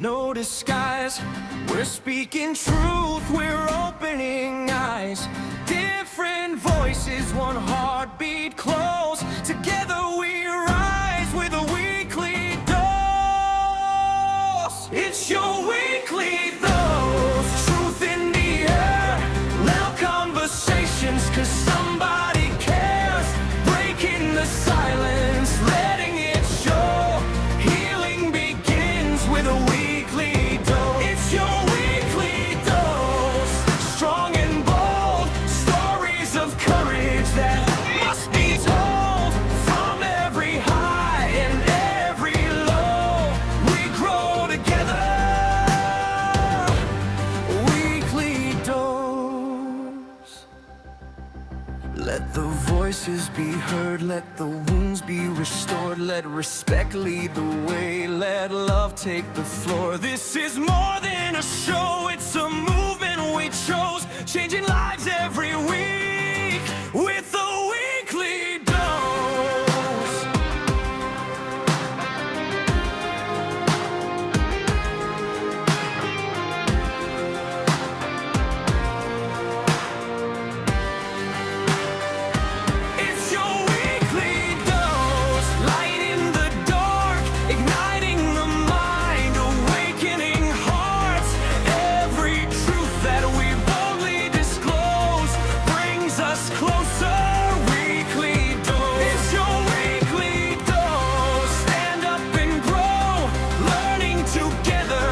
no disguise. We're speaking truth, we're opening eyes. Different voices, one heartbeat close. Together we rise with a weekly dose. It's your weekly dose. Truth in the air, loud conversations, 'cause somebody cares. Breaking the silence, letting it show. Healing begins with a weekly dose. It's your weekly dose. Strong and bold, stories of courage that must be told. From every high and every low, we grow together. Weekly dose. Let the voices be heard, let the wounds be restored. Let respect lead the way, let love take the floor. This is more than a show, it's a movement we chose. Changing lives every week with a weekly dose. It's your weekly dose. Light in the dark, igniting the mind, awakening hearts. Every truth that we boldly disclose brings us closer. Weekly dose. It's your weekly dose. Stand up and grow, learning together,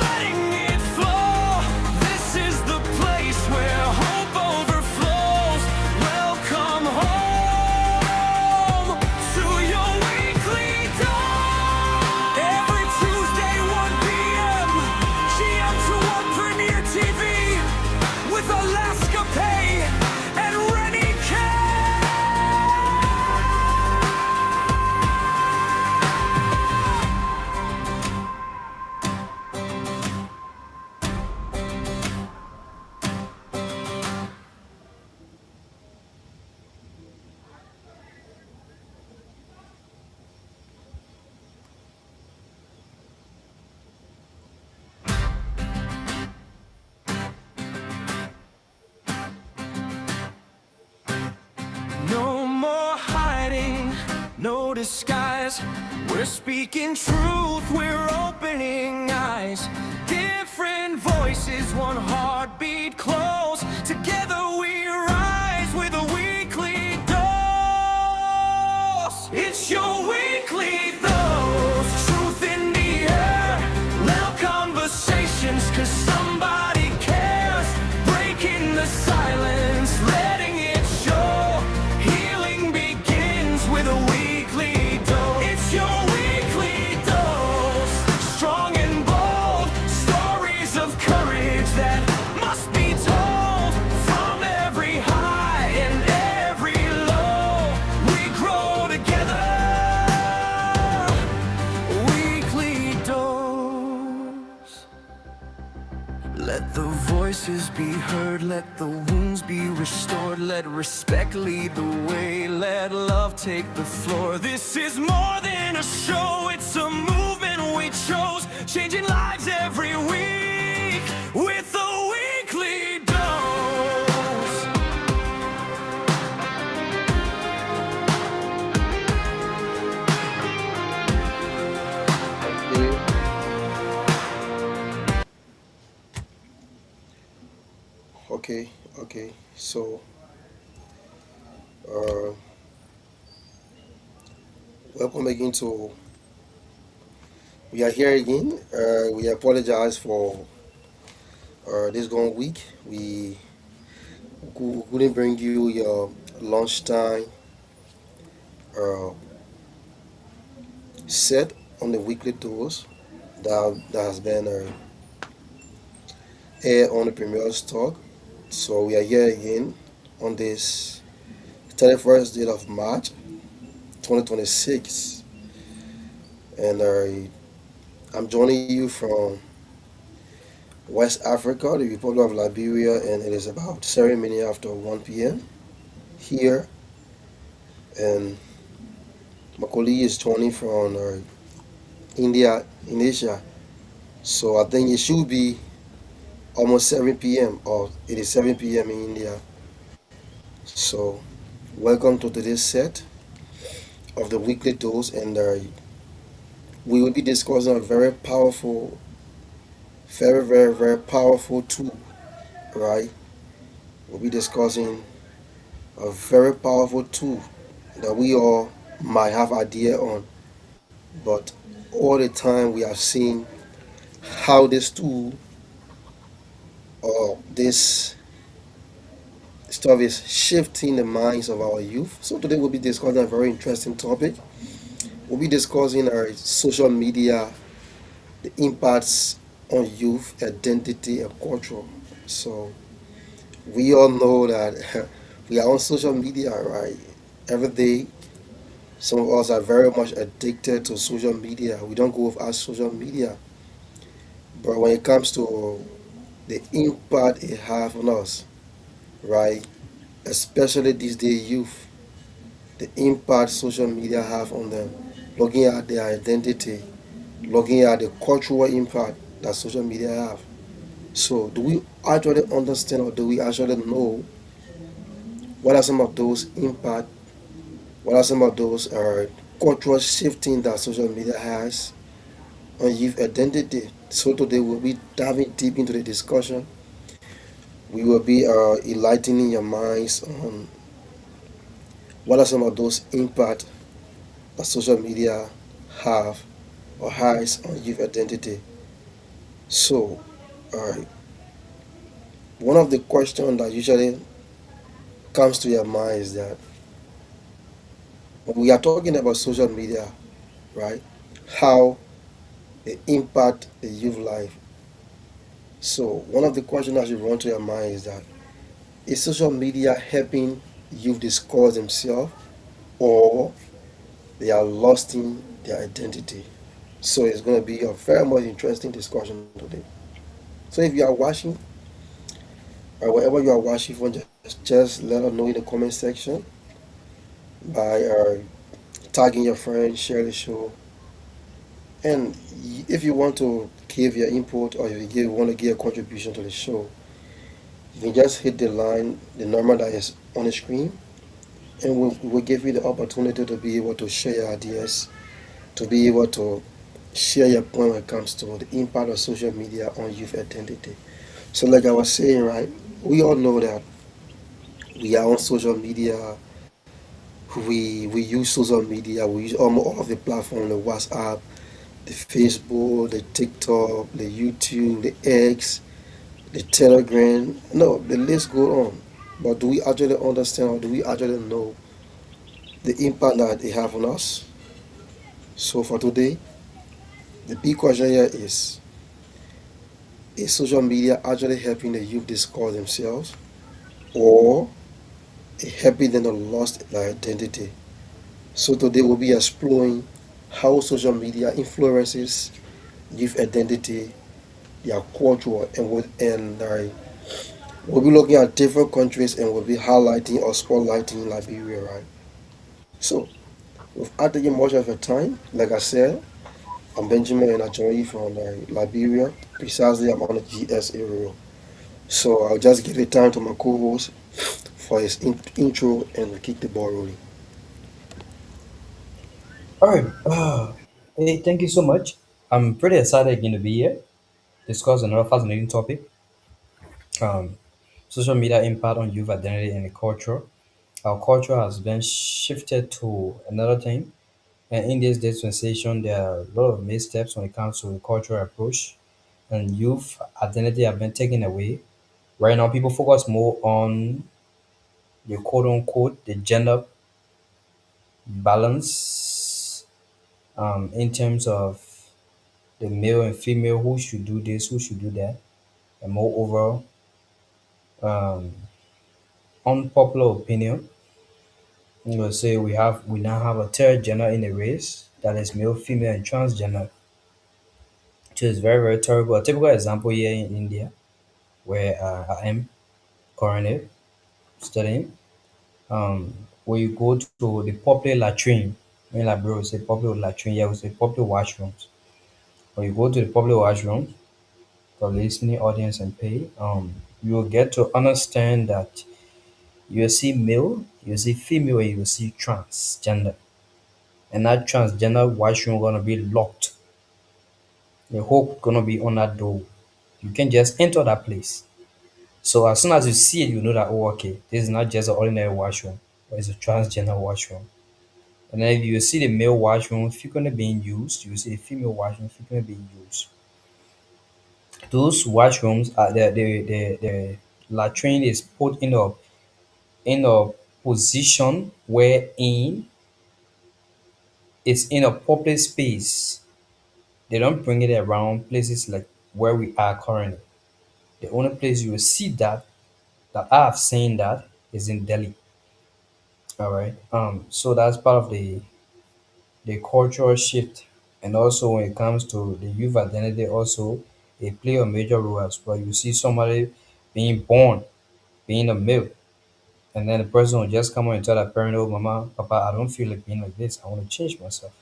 letting it flow. This is the place where hope overflows. Welcome home to your weekly dose. Every Tuesday, 1 p.m. GM to 1 Premier TV with Alaska PAYE and RENNIE. No more hiding, no disguise. We're speaking truth, we're opening eyes. Different voices, one heartbeat close. Together we rise with a weekly dose. It's your weekly dose. Truth in the air, loud conversations, 'cause somebody cares. Breaking the silence, letting it show. Healing begins with a weekly dose. It's your weekly dose. Strong and bold, stories of courage that must be told. From every high and every low, we grow together. Weekly dose. Let the voices be heard, let the wounds be restored. Let respect lead the way, let love take the floor. This is more than a show, it's a movement we chose. Changing lives every week with a weekly dose. Okay. So, uh, welcome again to. We are here again. We apologize for this gone week. We couldn't bring you your lunchtime uh, set on the weekly tours that has been aired on the Premier Stock. So we are here again on this 31st day of March 2026, and I'm joining you from West Africa, the Republic of Liberia, and it is about 7 minutes after 1 p.m. here, and my colleague is joining from India, in Asia. So I think it should be almost 7 p.m. or it is 7 p.m. in India. So welcome to today's set of the weekly dose, and we will be discussing a very powerful, very powerful tool, right? We'll be discussing a very powerful tool that we all might have idea on, but all the time we have seen how this tool or this stuff is shifting the minds of our youth. So today we'll be discussing a very interesting topic. We'll be discussing our social media, the impacts on youth identity and culture. So we all know that we are on social media, right? Every day, some of us are very much addicted to social media. We don't go without social media. But when it comes to the impact it has on us, right? Especially these day youth, the impact social media have on them, looking at their identity, looking at the cultural impact that social media have. So do we actually understand or do we actually know what are some of those impact, what are some of those cultural shifting that social media has on youth identity? So today we'll be diving deep into the discussion. We will be enlightening your minds on what are some of those impact that social media have or has on youth identity. So, uh, one of the questions that usually comes to your mind is that when we are talking about social media, right? How they impact the youth life. So, one of the questions that should run to your mind is social media helping youth discover themselves or they are losing their identity? So, it's going to be a very much interesting discussion today. So, if you are watching or wherever you are watching from, just let us know in the comment section by tagging your friends, share the show, and if you want to give your input or if want to give a contribution to the show, you can just hit the line, the number that is on the screen, and we'll give you the opportunity to be able to share your ideas, to be able to share your point when it comes to the impact of social media on youth identity. So, like I was saying, right, we all know that we are on social media. We use social media. We use almost all of the platform, the WhatsApp, the Facebook, the TikTok, the YouTube, the X, the Telegram. No, the list go on. But do we actually understand or do we actually know the impact that they have on us? So for today, the big question here is social media actually helping the youth discover themselves or helping them to lost their identity? So today we'll be exploring how social media influences youth identity, their culture, and we'll be looking at different countries and we'll be highlighting or spotlighting Liberia, right? So, without taking much of your time, like I said, I'm Benjamin and I join you from Liberia. Precisely, I'm on the GS area. So, I'll just give the time to my co host for his intro and we'll kick the ball rolling. All right. Hey, thank you so much. I'm pretty excited again to be here, discuss another fascinating topic. Um, Social media impact on youth identity and the culture. Our culture has been shifted to another thing, and in this dispensation, there are a lot of missteps when it comes to the cultural approach, and youth identity have been taken away. Right now, people focus more on the quote unquote the gender balance in terms of the male and female who should do this, who should do that. And moreover, um, unpopular opinion, I'm gonna say we now have a third gender in the race that is male, female, and transgender, which is very terrible. A typical example here in India, where I am currently studying. When you go to the public latrine, I mean, like bro, say public latrine, yeah, we say public washrooms. When you go to the public washroom, the listening audience and pay, you will get to understand that you will see male, you will see female, and you will see transgender. And that transgender washroom gonna be locked. The hook gonna be on that door. You can just enter that place. So as soon as you see it, you know that, oh, okay, this is not just an ordinary washroom, but it's a transgender washroom. And then if you see the male washroom frequently being used, you see the female washroom frequently being used. Those washrooms are the latrine is put in a position wherein it's in a public space. They don't bring it around places like where we are currently. The only place you will see that I have seen that is in Delhi. All right. So that's part of the cultural shift, and also when it comes to the youth identity, also they play a major role as well. You see somebody being born, being a male, and then the person will just come on and tell that parent, "Oh, mama, papa, I don't feel like being like this. I want to change myself."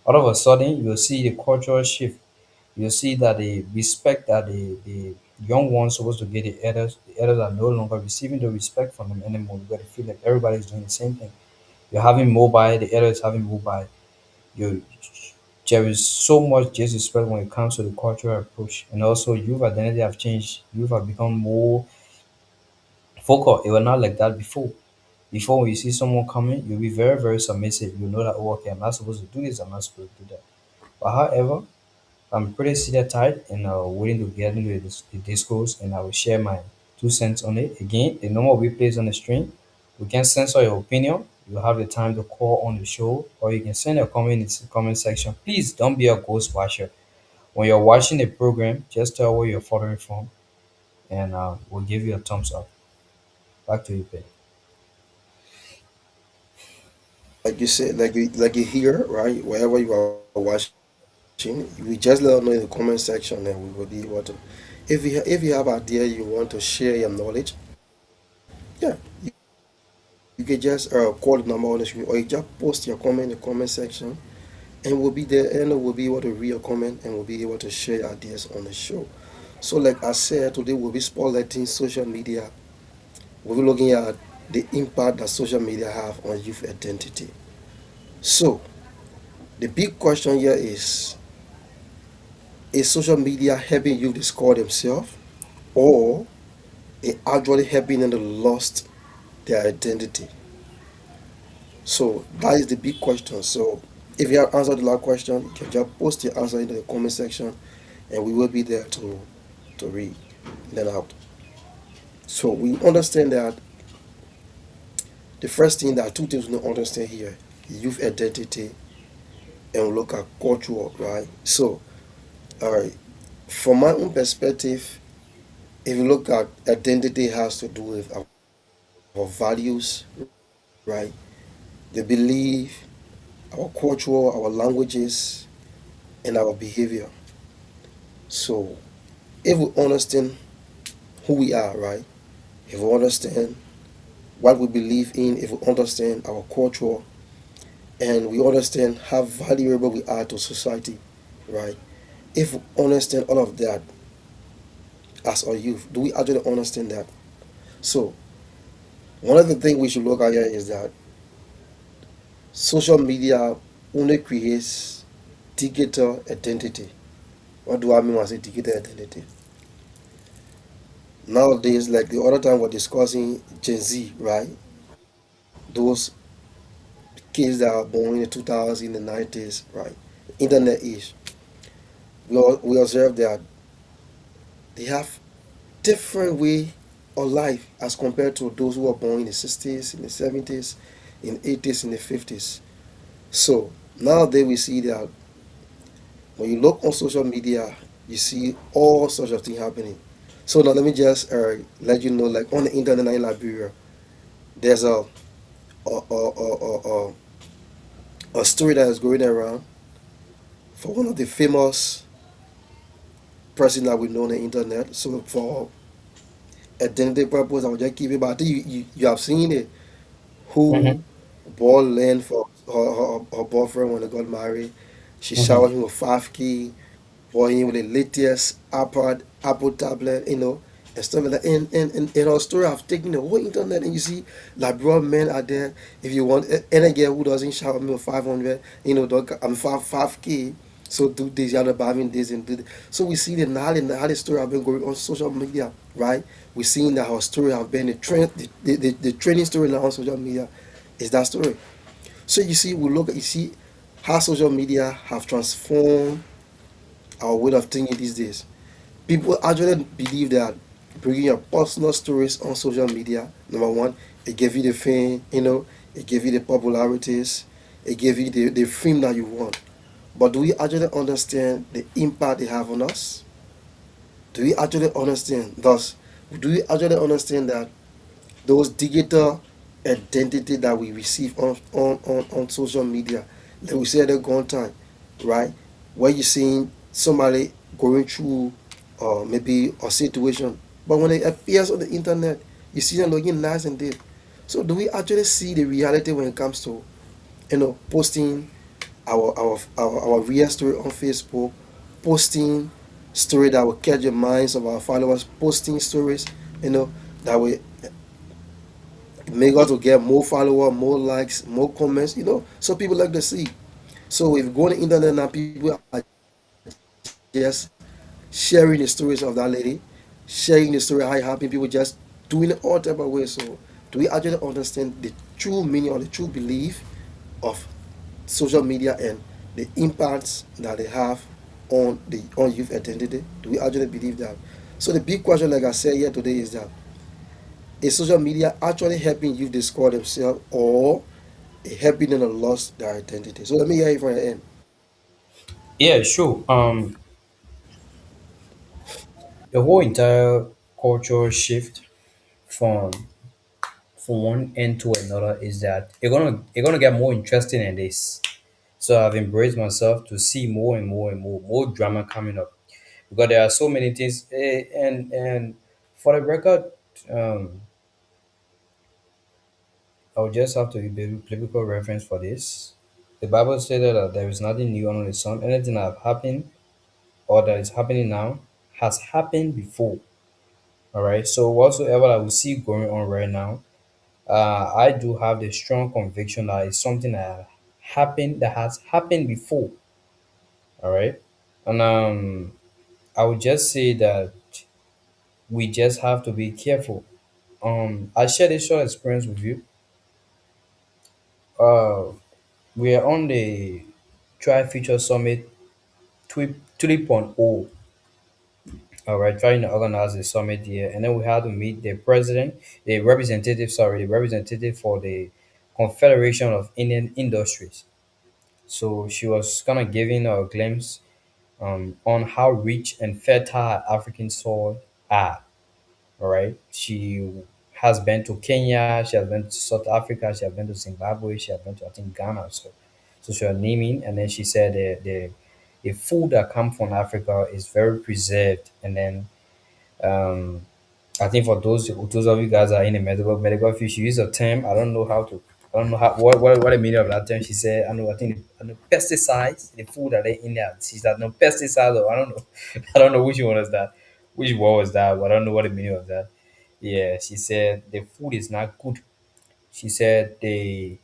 All of a sudden, you'll see the cultural shift. You'll see that the respect that the young ones supposed to get the elders are no longer receiving the respect from them anymore because they feel like everybody's doing the same thing. You're having mobile, the elders having mobile. You There is so much disrespect when it comes to the cultural approach, and also youth identity have changed. Youth have become more vocal. It was not like that before. Before, when you see someone coming, you'll be very, very submissive. You know that, oh, okay, I'm not supposed to do this, I'm not supposed to do that. But however, I'm pretty senior tight and willing to get into the discourse, and I will share my 2 cents on it. Again, the number we place on the stream, we can censor your opinion. You have the time to call on the show, or you can send a comment in the comment section. Please don't be a ghost watcher. When you're watching the program, just tell where you're following from, and we'll give you a thumbs up. Back to you, Pay. Like you said, like you hear, right? Wherever you are watching, we just let us know in the comment section, and we will be able to. If you have idea you want to share your knowledge, yeah, you can just call the number on the screen, or you just post your comment in the comment section, and we'll be there, and we'll be able to read your comment, and we'll be able to share your ideas on the show. So, like I said, today we'll be spotlighting social media. We'll be looking at the impact that social media have on youth identity. So, the big question here is social media helping youth discover themselves, or it actually helping them to lost their identity? So that is the big question. So if you have answered the last question, you can just post your answer into the comment section, and we will be there to read them out. So we understand that the first thing, there are two things we don't understand here: youth identity and we look at culture, right? So, all right, from my own perspective, if you look at identity, has to do with our values, right? The belief, our culture, our languages, and our behavior. So, if we understand who we are, right? If we understand what we believe in, if we understand our culture, and we understand how valuable we are to society, right? If we understand all of that as our youth, do we actually understand that? So, one of the things we should look at here is that social media only creates digital identity. What do I mean when I say digital identity? Nowadays, like the other time we're discussing Gen Z, right? Those kids that are born in the 2000s, in the 90s, right? Internet age. We observe that they have different way of life as compared to those who were born in the 60s, in the 70s, in the 80s, in the 50s. So nowadays we see that when you look on social media, you see all sorts of things happening. So now let me just let you know, like on the internet in Liberia, there's a story that is going around for one of the famous person that we know on the internet. So for identity purpose, I will just keep it. But I think you have seen it. Who Mm-hmm. bought land for her boyfriend when they got married? She Mm-hmm. showered him with 5K. boy with the latest Apple tablet, and stuff like that. And our story have taken the whole internet, and you see like broad men are there. If you want any girl who doesn't shout me 500, I'm 5K. So do this, you're having this and do this. So we see the story have been going on social media, right? We're seeing that our story have been the trend, the trending story now on social media is that story. So you see, you see how social media have transformed our way of thinking these days. People actually believe that bringing your personal stories on social media, number one, it gave you the fame, it gave you the popularities, it gave you the fame that you want. But do we actually understand the impact they have on us? Do we actually understand? Thus, do we actually understand that those digital identity that we receive on social media, like we said at one time, right? Where you seeing somebody going through maybe a situation, but when it appears on the internet, you see them looking nice and deep. So do we actually see the reality when it comes to posting our real story on Facebook, posting story that will catch the minds of our followers, posting stories, that will make us to get more followers, more likes, more comments, so people like to see. So if you go on the internet now, people are just sharing the stories of that lady, sharing the story how it happened, people just doing it all type of ways. So do we actually understand the true meaning or the true belief of social media and the impacts that they have on youth identity? Do we actually believe that? So the big question, like I said here today, is that is social media actually helping youth discover themselves, or it helping them to lost their identity? So let me hear it from your end. Yeah, sure. The whole entire cultural shift from one end to another is that you're gonna get more interesting in this. So I've embraced myself to see more and more and more drama coming up because there are so many things. And for the record, um, I would just have to give a biblical reference for this. The Bible stated that there is nothing new under the sun. Anything that have happened or that is happening now has happened before. All right. So whatsoever I will see going on right now, I do have the strong conviction that it's something that has happened before. All right. And I would just say that we just have to be careful. I share this short experience with you. Uh, we are on the Try Future Summit 3.0. All right, trying to organize the summit here, and then we had to meet the representative for the Confederation of Indian Industries. So she was kind of giving a glimpse on how rich and fertile African soil are. All right. She has been to Kenya, she has been to South Africa, she has been to Zimbabwe, she has been to I think Ghana. So she was naming, and then she said the food that come from Africa is very preserved. And then um, I think for those of you guys that are in the medical field, she used a term. I don't know how what the meaning of that term. She said I know pesticides, the food that they in there. She said no pesticides. Or I don't know. I don't know which one was that. Which word was that? But I don't know what the meaning of that. Yeah, she said the food is not good. She said the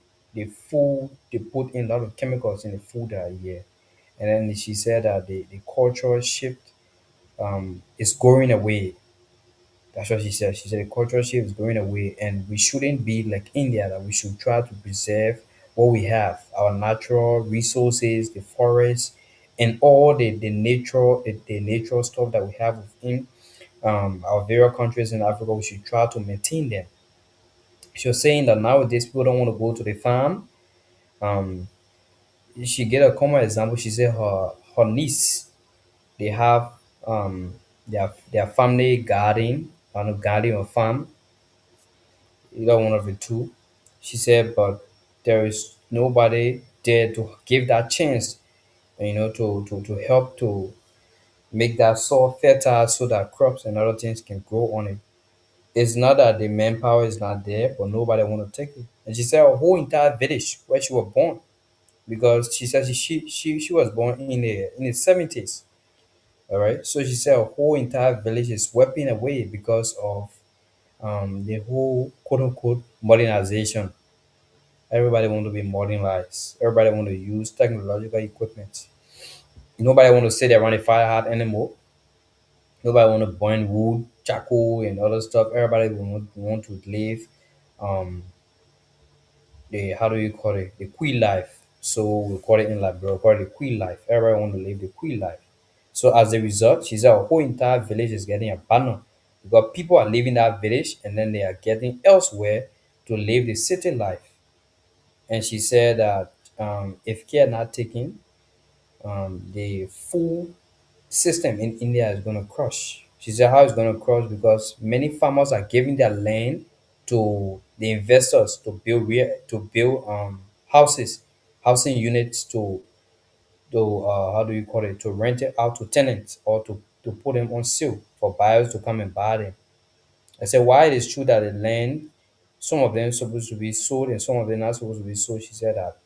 food they put in a lot of chemicals in the food that are here. And then she said that the cultural shift is going away. That's what she said. She said the cultural shift is going away, and we shouldn't be like India. That we should try to preserve what we have, our natural resources, the forests, and all the natural stuff that we have within our various countries in Africa. We should try to maintain them. She was saying that nowadays people don't want to go to the farm. Um, she gave a common example. She said her niece they have their family garden, on a garden or farm, either one of the two. She said, but there is nobody there to give that chance, to help to make that soil fertile so that crops and other things can grow on it. It's not that the manpower is not there, but nobody want to take it. And she said her whole entire village where she was born, because she said she was born in the 70s. All right. So she said a whole entire village is sweeping away because of the whole quote unquote modernization. Everybody want to be modernized. Everybody want to use technological equipment. Nobody want to sit around a fire hot anymore. Nobody want to burn wood, charcoal, and other stuff. Everybody want to live um the how do you call it, the queen life. So we call it in Liberia, we call it the queen life. Everybody want to live the queen life. So as a result, she said our whole entire village is getting abandoned because people are leaving that village and then they are getting elsewhere to live the city life. And she said that if care not taken, the full system in India is going to crush. She said how it's going to crush because many farmers are giving their land to the investors to build houses, housing units to how do you call it, to rent it out to tenants or to put them on sale for buyers to come and buy them. I said why it is true that the land, some of them supposed to be sold and some of them not supposed to be sold. She said that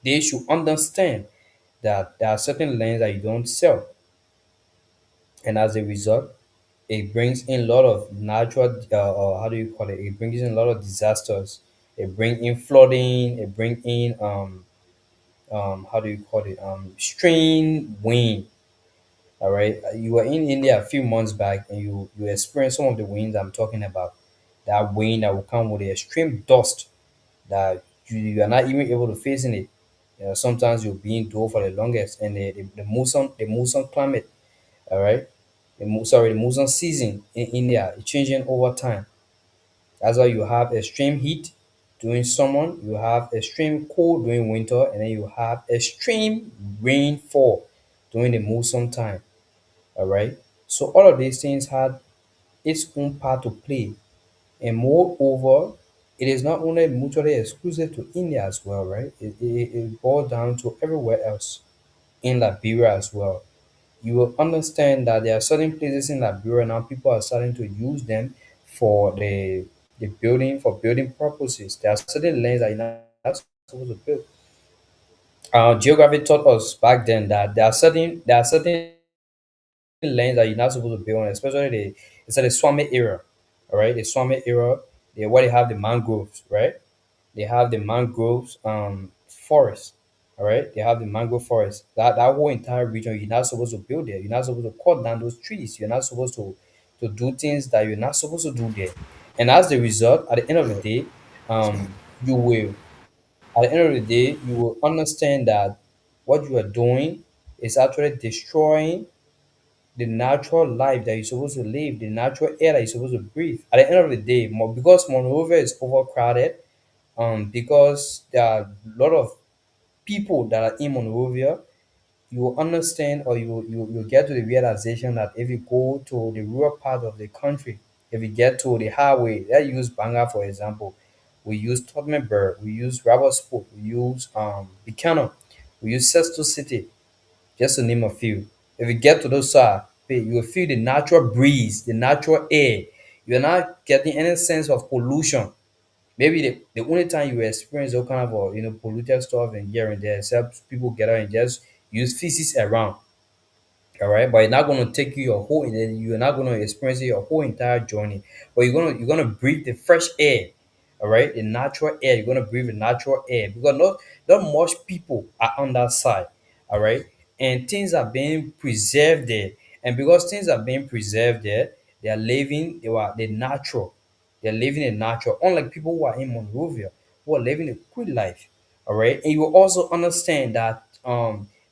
they should understand that there are certain lands that you don't sell, and as a result, it brings in a lot of natural, how do you call it? It brings in a lot of disasters. It bring in flooding. It bring in how do you call it? Strain wind. All right, you were in India a few months back, and you experienced some of the winds I'm talking about. That wind that will come with the extreme dust that you are not even able to face in it. Sometimes you'll be indoor for the longest, and the monsoon climate, all right, the monsoon season in India is changing over time. That's why you have extreme heat during summer, you have extreme cold during winter, and then you have extreme rainfall during the monsoon time. All right. So all of these things had its own part to play, and moreover, it is not only mutually exclusive to India as well, right? It boils down to everywhere else in Liberia as well. You will understand that there are certain places in Liberia now people are starting to use them for the building purposes. There are certain lands that you're not supposed to build. Geography taught us back then that there are certain lands that you're not supposed to build on, especially it's like the Swami era. All right, the Swami era, where they have the mangroves, right? They have the mangroves forest. All right, they have the mangrove forest. That whole entire region, you're not supposed to build there. You're not supposed to cut down those trees. You're not supposed to do things that you're not supposed to do there. And as the result, at the end of the Yeah. day, you will at the end of the day, you will understand that what you are doing is actually destroying the natural life that you're supposed to live, the natural air that you're supposed to breathe. At the end of the day, because Monrovia is overcrowded, because there are a lot of people that are in Monrovia, you will understand, or you get to the realization that if you go to the rural part of the country, if you get to the highway, let's use Banga for example, we use Tottenham, we use Rabosport, we use Buchanan, we use Sesto City, just to name a few. If you get to those you will feel the natural breeze, the natural air. You're not getting any sense of pollution. Maybe the only time you experience all kind of polluted stuff and here and there, except people get out and just use feces around. All right, but it's not going to take you your whole. You're not going to experience it your whole entire journey. But you're gonna breathe the fresh air. All right, the natural air. You're gonna breathe the natural air because not much people are on that side. All right, and things are being preserved there, and because things are being preserved there, they are living. They are the natural. They're living a natural, unlike people who are in Monrovia, who are living a quick life. All right, and you will also understand that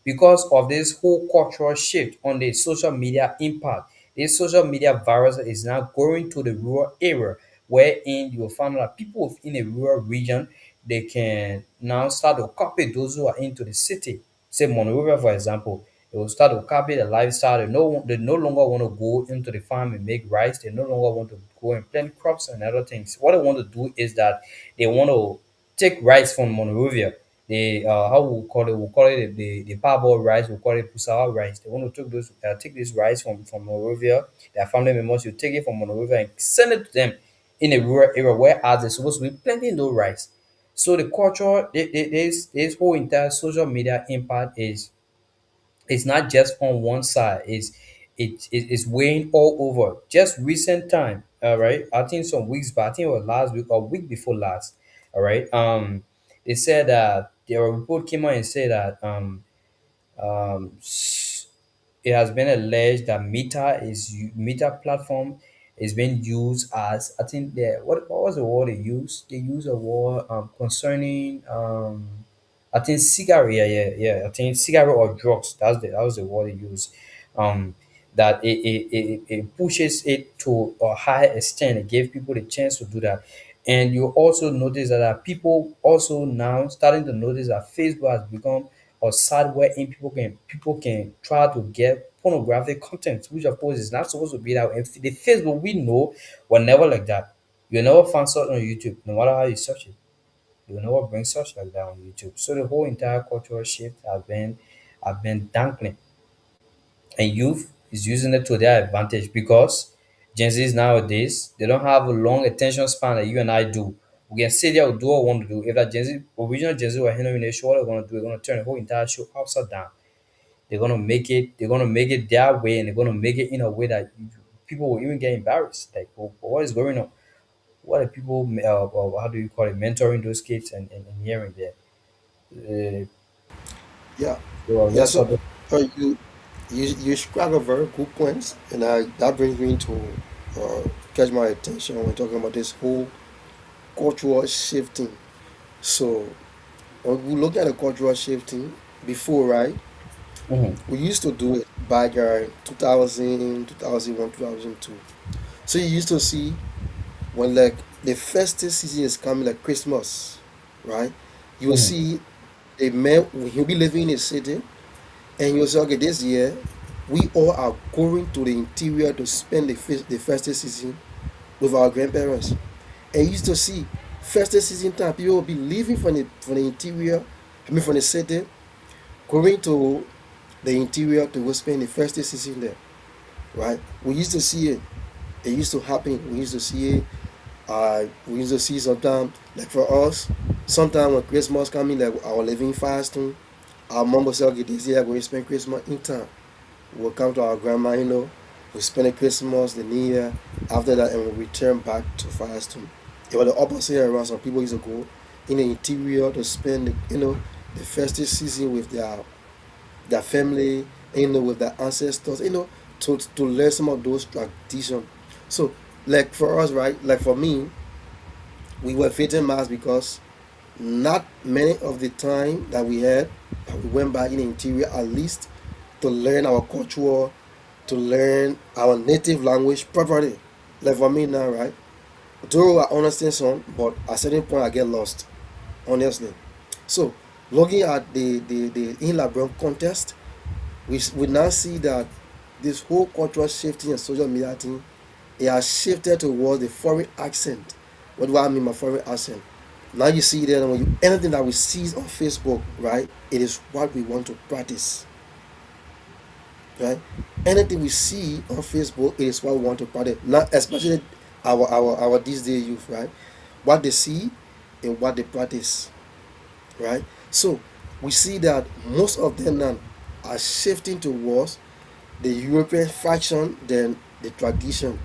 because of this whole cultural shift on the social media impact, this social media virus is now going to the rural area, wherein you will find that people in a rural region they can now start to copy those who are into the city. Say Monrovia, for example, they will start to copy the lifestyle. They no longer want to go into the farm and make rice. They no longer want to go and plant crops and other things. What they want to do is that they want to take rice from Monrovia. They how we call it? We call it the parboiled rice. We call it pusawa rice. They want to take this rice from Monrovia. Their family members will take it from Monrovia and send it to them in a rural area where there's supposed to be plenty no rice. So the culture, this whole entire social media impact is It's not just on one side. It's weighing all over. Just recent time, all right. I think some weeks back. I think it was last week or week before last. All right. They said that their report came out and said that um, it has been alleged that Meta platform is being used as, I think, the what was the word they used? They used a word concerning I think cigarette, yeah, I think cigarette or drugs. That was the word they used. Um, that it pushes it to a high extent. It gave people the chance to do that. And you also notice that people also now starting to notice that Facebook has become a site wherein people can try to get pornographic content, which of course is not supposed to be that way. And the Facebook we know were never like that. You'll never find something on YouTube, no matter how you search it. You'll never bring such like that on YouTube. So the whole entire cultural shift have been dankling, and youth is using it to their advantage because Gen Zs nowadays they don't have a long attention span that you and I do. We can sit there and do what we want to do. If that Gen Z, original Gen Z were handling a show, what they're gonna do, they're gonna turn the whole entire show upside down. They're gonna make it their way, and they're gonna make it in a way that people will even get embarrassed. Like, what is going on? What are people, how do you call it, mentoring those kids and hearing there? Yeah, So yeah. that's So, sort of. you you struck a very good point, and that brings me to catch my attention when talking about this whole cultural shifting. So, when we look at the cultural shifting before, right? Mhm, We used to do it back in 2000, 2001, 2002. So you used to see when like the festive season is coming, like Christmas, right? You will mhm, see a man, he'll be living in a city, and you'll say, okay, this year we all are going to the interior to spend the festive season with our grandparents. And you used to see festive season time, people will be leaving from the interior, I mean from the city, going to the interior to go spend the festive season there, right? We used to see it. It used to happen. We used to see it. We used to see sometimes, like for us, sometimes when Christmas coming, like our living fasting, our mom will say, okay, this year we're going to spend Christmas in town. We'll come to our grandma, we spend the Christmas, the New Year, after that, and we return back to fasting. It was the opposite around. Some people used to go in the interior to spend, the festive season with their family, with their ancestors, to learn some of those traditions. So, like for us, right? Like for me, we were fitting mass because not many of the time that we had, that we went back in the interior at least to learn our culture, to learn our native language properly. Like for me now, right? Though I understand some, but at a certain point I get lost, honestly. So, looking at the in Labron contest, we now see that this whole cultural shifting and social media thing, it has shifted towards the foreign accent. What do I mean by foreign accent? Now you see that when anything that we see on Facebook, right, it is what we want to practice, right? Anything we see on Facebook, it is what we want to practice. Not especially our these day youth, right? What they see and what they practice, right? So we see that most of them now are shifting towards the European faction than the tradition.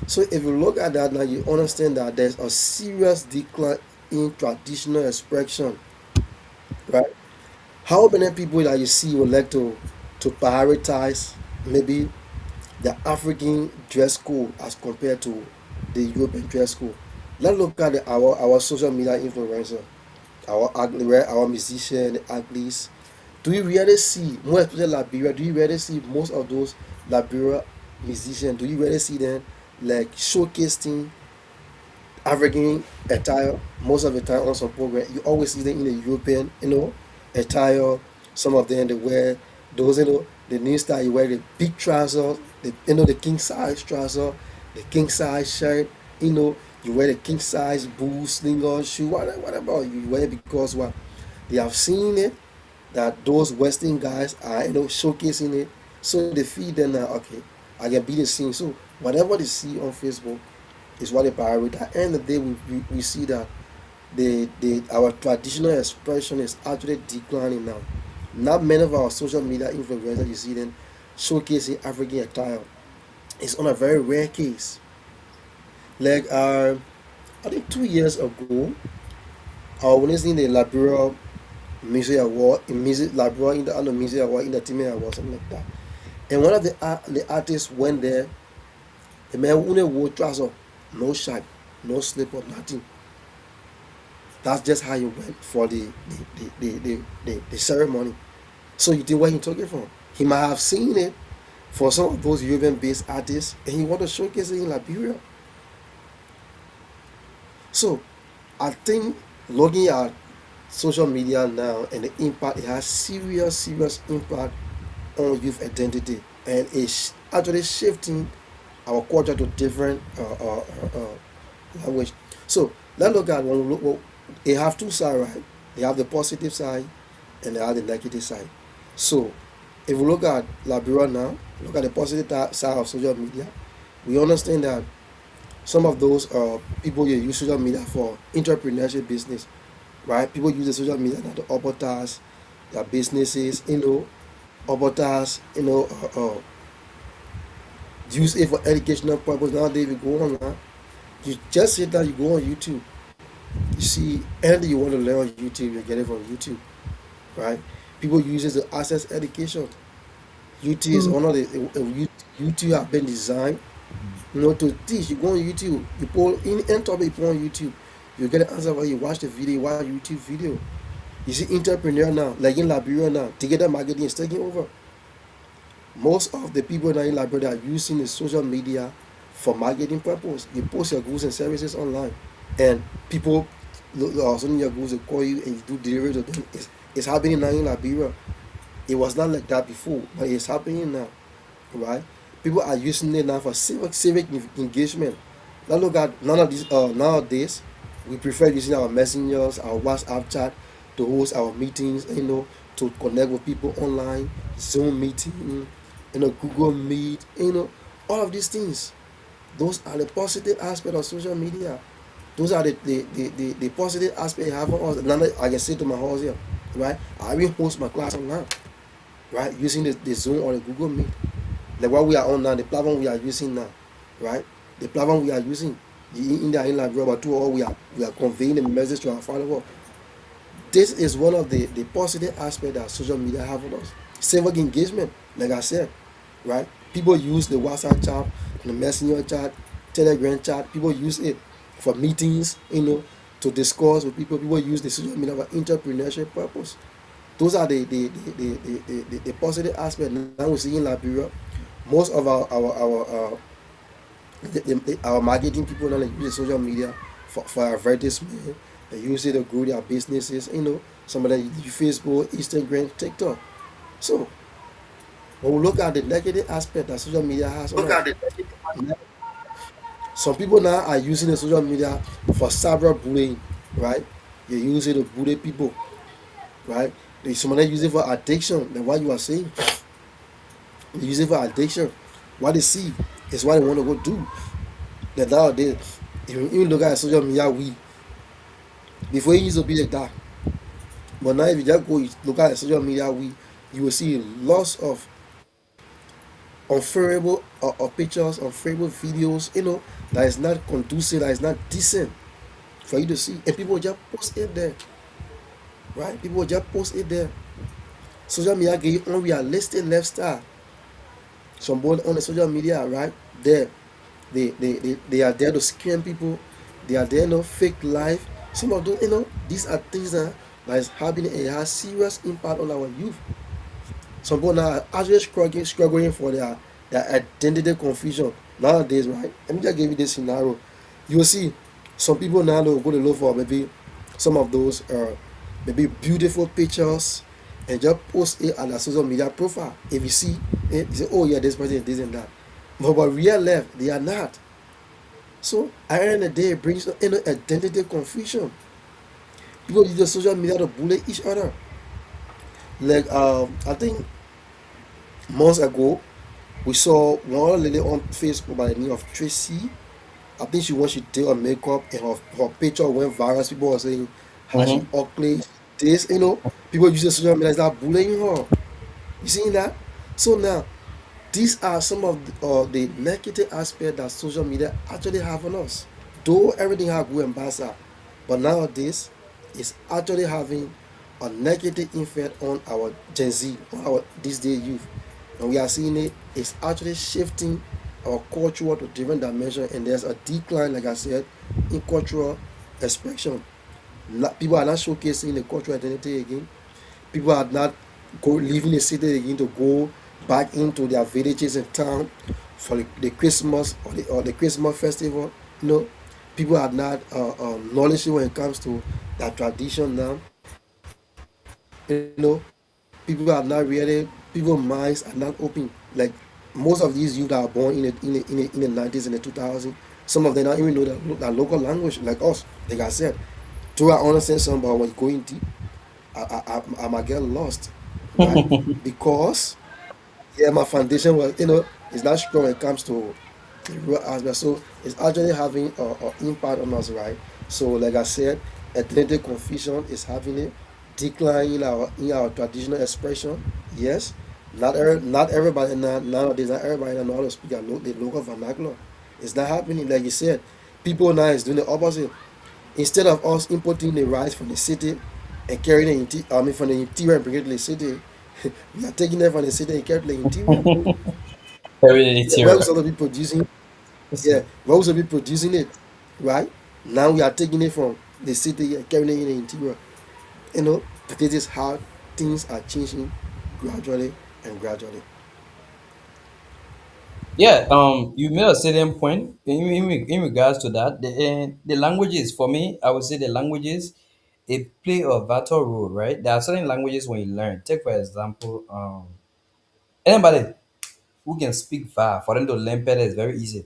So if you look at that now, you understand that there's a serious decline in traditional expression, right? How many people that you see would like to prioritize maybe the African dress code as compared to the European dress code? Let's look at our social media influencer, our musician, the athletes. Do you really see, more especially Liberia, do you really see most of those Liberia musicians, do you really see them like showcasing African attire most of the time on some program? You always see them in the European, attire. Some of them they wear those, the new style. You wear the big trousers, the king size trouser, the king size shirt. You wear the king size boots, sneakers, shoe. What about you? You wear it because what? They have seen it that those Western guys are showcasing it, so they feed them now. Okay, I can be the same. So whatever they see on Facebook is what they prioritize. At the end of the day, we see that our traditional expression is actually declining now. Not many of our social media influencers you see them showcasing African attire. It's on a very rare case. Like I think 2 years ago, I was listening to the Liberia Music Award, in music Liberia in the other music award in the team award, something like that. And one of the artists went there. The man only wore trousers, no shirt, no slipper, nothing. That's just how he went for the ceremony. So you think where he took it from? He might have seen it for some of those European-based artists, and he want to showcase it in Liberia. So I think looking at social media now and the impact it has serious impact on youth identity, and it's actually shifting our culture to different language. So let's look at when we look. Well, they have two sides, right? They have the positive side and they have the negative side. So if we look at Liberia now, look at the positive side of social media, we understand that some of those people you use social media for entrepreneurship business, right? People use the social media now to advertise their businesses, advertise, use it for educational purpose. Nowadays, you go online, you just sit down, you go on YouTube. You see anything you want to learn on YouTube, you get it from YouTube, right? People use it to access education. YouTube is one of the YouTube have been designed, to teach. You go on YouTube, you put in any topic you put on YouTube, you get an answer while you watch the video, you watch YouTube video. You see entrepreneur now, like in Liberia now, digital marketing is taking over. Most of the people now in Liberia are using the social media for marketing purpose. You post your goods and services online, and people sending your goods, they call you and you do delivery to them. It's happening now in Liberia. It was not like that before, but it's happening now, right? People are using it now for civic engagement. Now look at none of these nowadays. We prefer using our messengers, our WhatsApp chat to host our meetings, to connect with people online, Zoom meeting, Google Meet, all of these things. Those are the positive aspect of social media. Those are the positive aspect you have on us. Now I can say to my house here, right? I will host my class online, right? Using the Zoom or the Google Meet. Like what we are on now, the platform we are using now, right? The platform we are using in the Liberia, but to all we are conveying the message to our followers. This is one of the positive aspects that social media have on us. Civic engagement, like I said, right? People use the WhatsApp chat, the Messenger chat, Telegram chat. People use it for meetings, to discuss with people. People use the social media for entrepreneurship purpose. Those are the positive aspect. Now we see in Liberia, most of our marketing people now use the social media for advertisement. They use it to grow their businesses. Some of them use Facebook, Instagram, TikTok. So when we look at the negative aspect that social media has on us, some people now are using the social media for cyberbullying, right? They use it to bully people, right? Some of them use it for addiction. Like what you are saying, they use it for addiction. What they see is what they want to go do. Then nowadays, if you even look at social media, before it used to be like that. But now if you just go look at social media, you will see lots of unfavorable pictures, unfavorable videos, that is not conducive, that is not decent for you to see. And people just post it there, right? People just post it there. Social media give you unrealistic lifestyle. Somebody on the social media, right? There, they are there to scam people. They are there, fake life. Some of those, these are things that is happening and it has serious impact on our youth. Some people now are actually struggling for their identity confusion nowadays, right? Let me just give you this scenario. You will see some people now will go to look for maybe some of those maybe beautiful pictures and just post it on their social media profile. If you see it, you say, oh yeah, this person is this and that. But real life, they are not. So at the end of the day, it brings identity confusion. People use the social media to bully each other. Like I think months ago, we saw one lady on Facebook by the name of Tracy. I think when she did her makeup and her picture went viral, people were saying how she ugly, this, People using social media start bullying her. You see that? So now, these are some of the negative aspects that social media actually have on us. Though everything have good and bad side, but nowadays it's actually having a negative effect on our Gen Z, on our this day youth. And we are seeing it, it's actually shifting our culture to different dimensions, and there's a decline, like I said, in cultural expression. People are not showcasing the cultural identity again. People are not leaving the city again to go back into their villages and town for the Christmas or the Christmas festival. You know, people are not knowledgeable when it comes to that tradition now. You know, people are not really, people minds are not open. Like most of these youth that are born in the 90s and the 2000s, some of them don't even know that local language like us. Like I said, do I understand some, but when going deep, I might get lost, right? Because yeah, my foundation was, it's not strong when it comes to the real aspect. So it's actually having a impact on us, right? So like I said, identity confusion is having a decline in our traditional expression. Yes, not everybody nowadays, not everybody know how to speak the local vernacular. It's not happening. Like you said, people now is doing the opposite. Instead of us importing the rice from the city and carrying it, from the interior and bringing it to the city, we are taking it from the city and carrying it to the interior. Yeah, where we Hereditary. supposed to be producing, yeah, where we supposed to be producing it, right? Now we are taking it from the city and carrying it in the interior. But this is how things are changing gradually and gradually. Yeah, you made a certain point in regards to that. The languages, for me, I would say the languages, it play a vital role, right? There are certain languages when you learn. Take for example, anybody who can speak VAR, for them to learn Pele is very easy.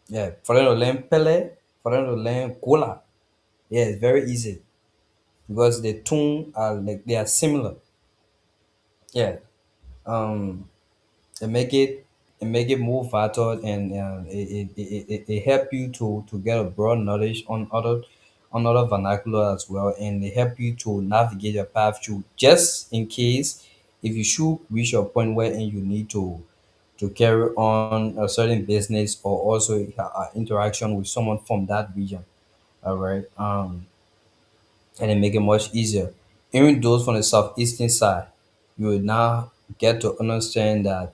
Yeah, for them to learn Pele, for them to learn Kola, yeah, it's very easy because the tone are like they are similar. Yeah, um, and make it more vital, and it help you to get a broad knowledge on other vernacular as well, and it help you to navigate your path through, just in case if you should reach a point where you need to carry on a certain business or also interaction with someone from that region. All right. And it make it much easier. Even those from the southeastern side, you will now get to understand that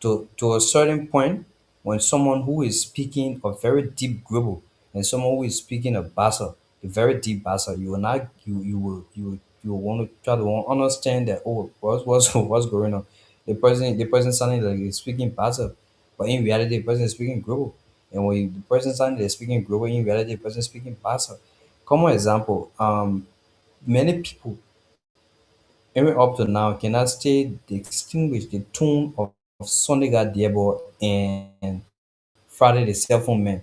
to a certain point, when someone who is speaking a very deep Gribble and someone who is speaking a Bassa, a very deep Bassa, you will not you will want to try to understand that, oh, what's going on. The person sounding like he's speaking Bassa, but in reality the person is speaking Gribble. And when the person sounding like speaking Gribble, in reality the person is speaking Bassa. Common example, many people even up to now cannot stay distinguish the tone of Sunday God Diabo and Friday the Cell Phone Man.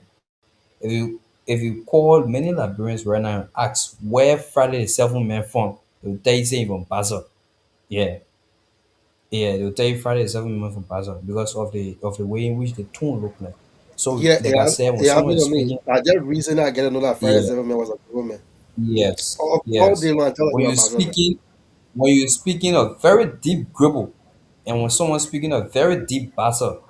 If you call many Liberians right now and ask where Friday the Cell Phone Man from, they will tell you say from Basel. Yeah, yeah, they will tell you Friday the Cell Phone Man from Basel because of the way in which the tone look like. So Yeah, like I said, when it someone happened is to me. speaking, I just recently I get to know that Friday yeah, 7 man was a woman. yes, All day yes. long, I tell When you you're about man. speaking, when you're speaking a very deep gribble, and when someone's speaking a very deep basso,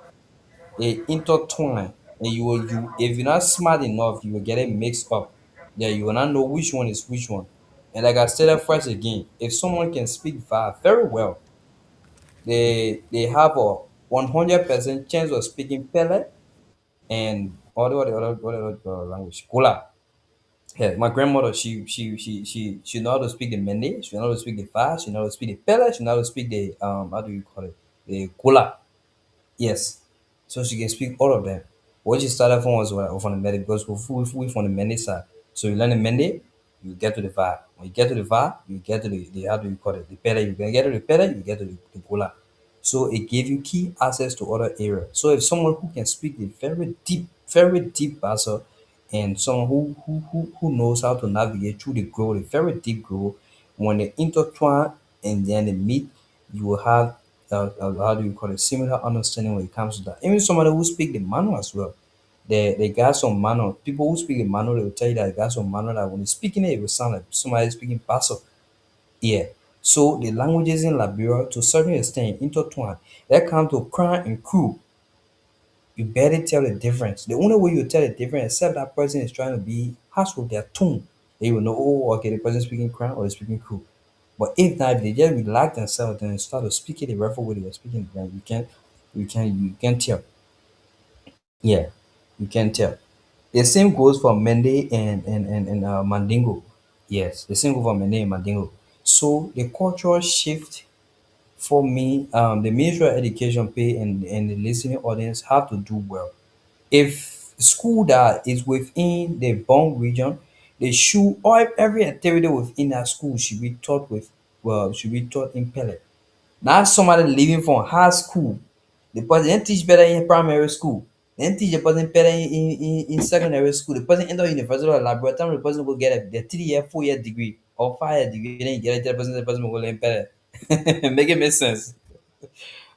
a intertwine, and you if you're not smart enough, you will get it mixed up. Yeah, you will not know which one is which one. And like I said first again, if someone can speak VAR very well, they have a 100% chance of speaking Pele and other language. Kula. Yeah, my grandmother, she know how to speak the Mende, she know how to speak the Fa, she know how to speak the Pele, she know how to speak the how do you call it? The Kula. Yes. So she can speak all of them. What she started from was from the Mende because we from the Mende side. So you learn the Mende, you get to the Va. When you get to the Va, you get to the how do you call it? The Pele. You can get to the Pele, you get to the Kula. So it gave you key access to other areas. So if someone who can speak the very deep Bassa, and someone who knows how to navigate through the growth, the very deep growth, when they intertwine and then they meet, you will have how do you call it, similar understanding when it comes to that. Even somebody who speak the manual as well. They got some manual. People who speak the manual, they will tell you that they got some manual that when they speaking it, it will sound like somebody speaking Bassa. Yeah. So the languages in Liberia to a certain extent intertwine. That comes to crown and crew, you barely tell the difference. The only way you tell the difference, except that person is trying to be harsh with their tone, they will know, oh, okay, the person speaking crown or speaking crew. But if not, if they just relax themselves and start to speak it the reference way they are speaking, then you can't tell. Yeah, you can't tell. The same goes for Mende and Mandingo. Yes, the same goes for Mende and Mandingo. So the cultural shift for me, the Ministry of Education pay and the listening audience have to do well. If school that is within the Bong region, they should or every activity within that school should be taught with should be taught in Pele. Not somebody leaving from high school. The person didn't teach better in primary school. Then teach the person better in secondary school. The person enter university or laboratory, time the person will get a 3 year, 4 year degree or 5 year degree, then you get it, the person will learn better. Make it make sense.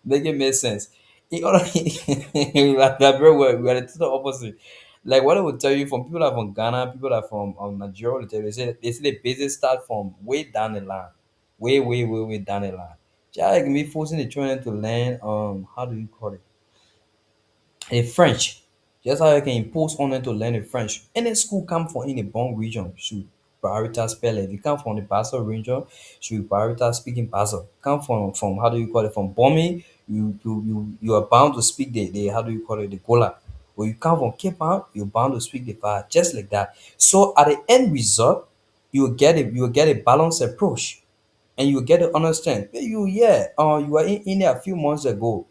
Make it make sense. In other, like bro, we're the total opposite. Like what I would tell you from people that are from Ghana, people that are from Nigeria, they say the business start from way down the line, way down the line. Just like me forcing the children to learn how do you call it, a French. Just how you can impose on them to learn the French. Any school come from in the Bon region should prioritize spelling. If you come from the Basel region, should prioritize speaking Basel. Come from how do you call it, from Bombay, you are bound to speak the how do you call it, the Gola. When you come from Cape Town, you're bound to speak the Bar, just like that. So at the end result, you will get a balanced approach and you will get to understand. You were in India a few months ago,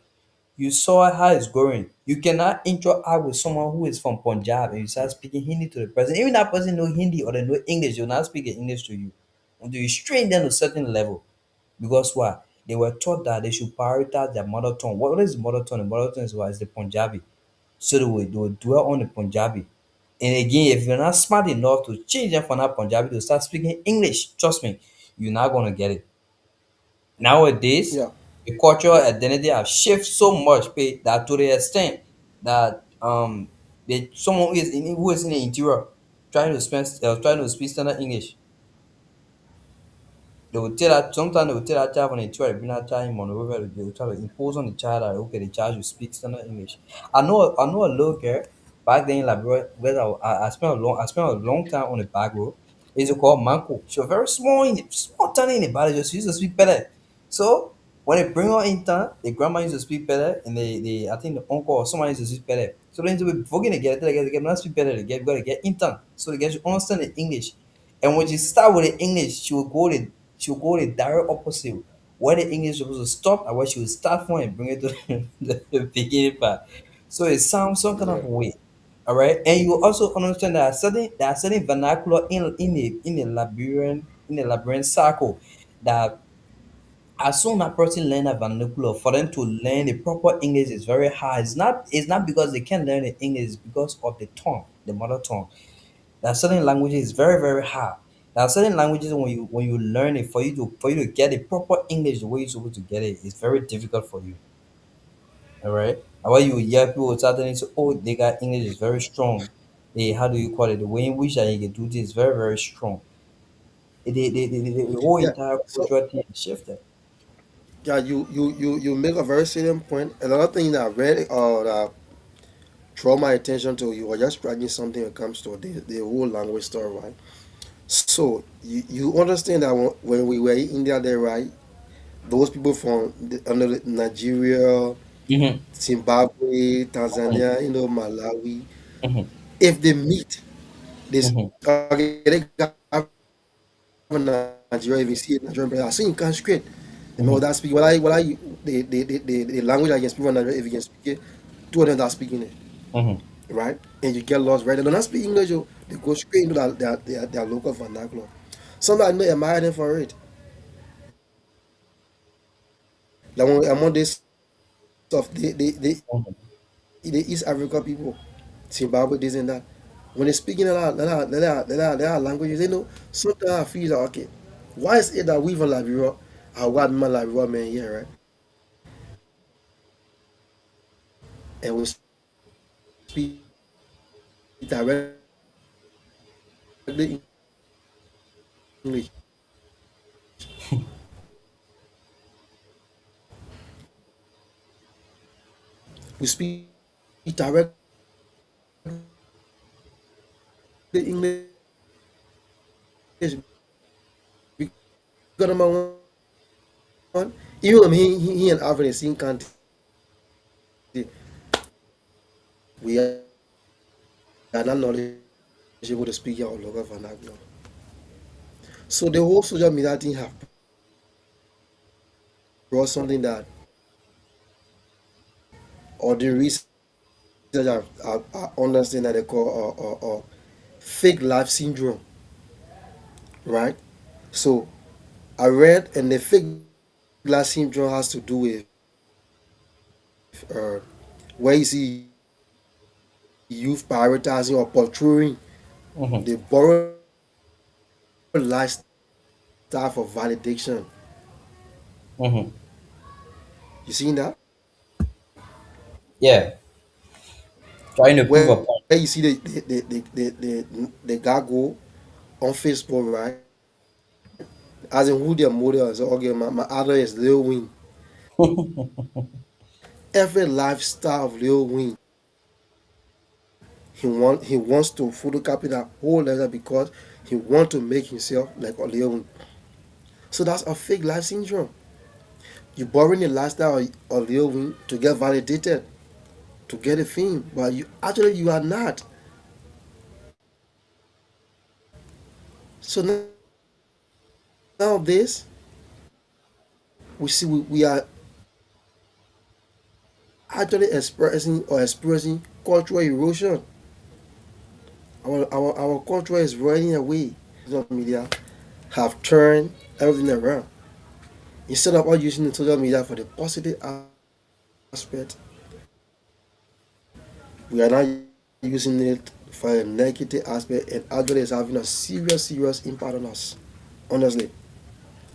you saw how it's going. You cannot interact with someone who is from Punjab and you start speaking Hindi to the person. Even that person know Hindi or they know English, they'll not speak English to you until you strain them to a certain level. Because why? They were taught that they should prioritize their mother tongue. What is mother tongue? The mother tongue is what? Is the Punjabi. So they will dwell on the Punjabi. And again, if you're not smart enough to change them from that Punjabi to start speaking English, trust me, you're not gonna get it. Nowadays, Yeah. the cultural identity have shifted so much that to the extent that someone who is in the interior trying to speak standard English, they will tell that sometimes they will tell that child from the interior, they bring that child in Monrovia, they will try to impose on the child that okay, the child should speak standard English. I know a little girl back then in Liberia where I spent a long time on the back road. It's called Manko. She was very small tiny in the body, she used to speak better. So when they bring her in town, the grandma used to speak better, and they I think the uncle or someone used to speak better. So then to be forgetting to get they get not speak better, they get gotta get in town. So they get to understand the English. And when she start with the English, she will go the direct opposite. Where the English is supposed to stop and where she will start from and bring it to the beginning part. So it sounds some kind of Yeah. way. All right. And you also understand that certain vernacular in the Liberian circle that as soon as a person learn a vernacular, for them to learn the proper English is very hard. It's not because they can't learn the English, it's because of the tongue, the mother tongue. There are certain languages is very very hard. There are certain languages when you learn it, for you to get the proper English the way you're supposed to get it, it's very difficult for you. All right. And when you hear people starting to say, "Oh, they got English is very strong." How do you call it? The way in which they can do this is very very strong. The whole Yeah. entire So cultural thing is shifted. yeah, you make a very salient point. Another thing that I read that draw my attention to, you were just dragging something when it comes to the whole language story, right? So you understand that when we were in India there, right? Those people from Nigeria, Mm-hmm. Zimbabwe, Mm-hmm. Tanzania, Malawi, Mm-hmm. if they meet, they say, Mm-hmm. okay, they got Nigeria, if you see a Nigerian player, I see you can straight. The man that speak, the language I can speak from Nigeria, if you can speak it, two of them that speaking it, Mm-hmm. right? And you get lost, right? They don't speak English, oh, they go straight into their local vernacular. Sometimes I know admire them for it. Like when among this of the East Africa people, Zimbabwe, this and that, when they speaking a lot languages, sometimes I feel like, okay, why is it that we from Liberia, our white man Liberia man here, right? And we speak directly English. We speak directly English because number 1, even he and Alvin is in country, we are not knowledgeable to speak our local vernacular. So the whole social media thing have brought something that, or the research I understand that they call fake life syndrome, right? So I read, and the fake life syndrome has to do with where you see youth prioritizing or portraying Mm-hmm. the borrowed lifestyle for validation. Mm-hmm. You seen that? Yeah, trying to prove a Where point. you see the guy go on Facebook, right? As in who their model is. Okay, my other is Lil Wayne. Every lifestyle of Lil Wayne, he wants to photocopy that whole letter because he want to make himself like a Lil Wayne. So that's a fake life syndrome. You borrowing the lifestyle of Lil Wayne to get validated, to get a fame, but you are not. So nowadays we see we are actually expressing cultural erosion. Our culture is running away. Social media have turned everything around. Instead of us using the social media for the positive aspect, we are now using it for a negative aspect, and actually it's having a serious impact on us. Honestly,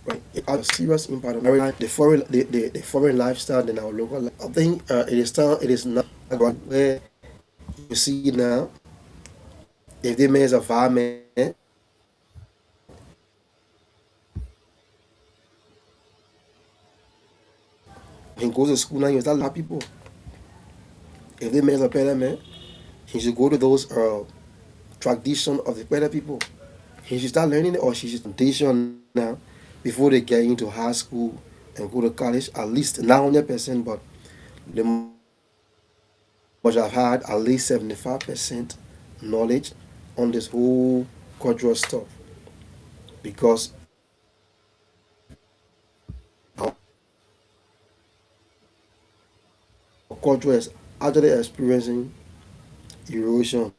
right? It has a serious impact on the foreign lifestyle than our local life. I think it is now where you see now, if they man's environment, he goes to school now, you start people. If they man's a better man, he should go to those tradition of the better people. He should start learning it, or she should foundation now before they get into high school and go to college. At least not 100%, but they must have had at least 75% knowledge on this whole cultural stuff, because our culture is actually experiencing erosion,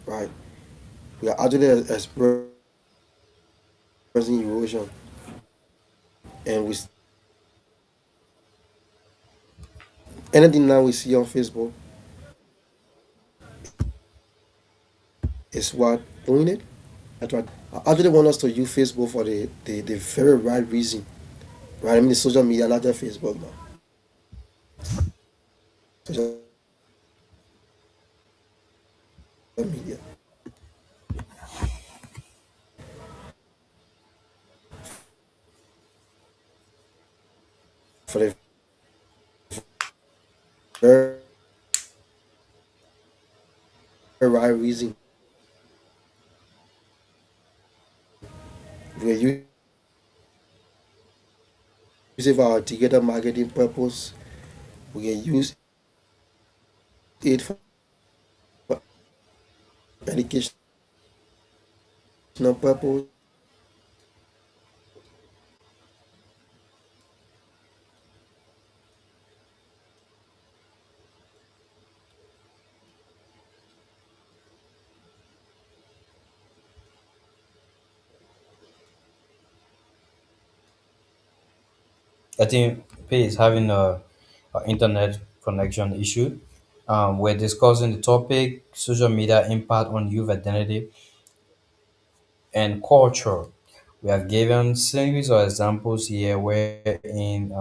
right? We are actually experiencing erosion, and we anything now we see on Facebook is what doing it. That's what I actually want us to use Facebook for the very right reason, right? I mean, the social media, not just Facebook now. Social media for the very right reason. We use it for our digital marketing purpose. We can use it for educational purpose. I think Pay is having a internet connection issue. We're discussing the topic social media impact on youth identity and culture. We have given series of examples here wherein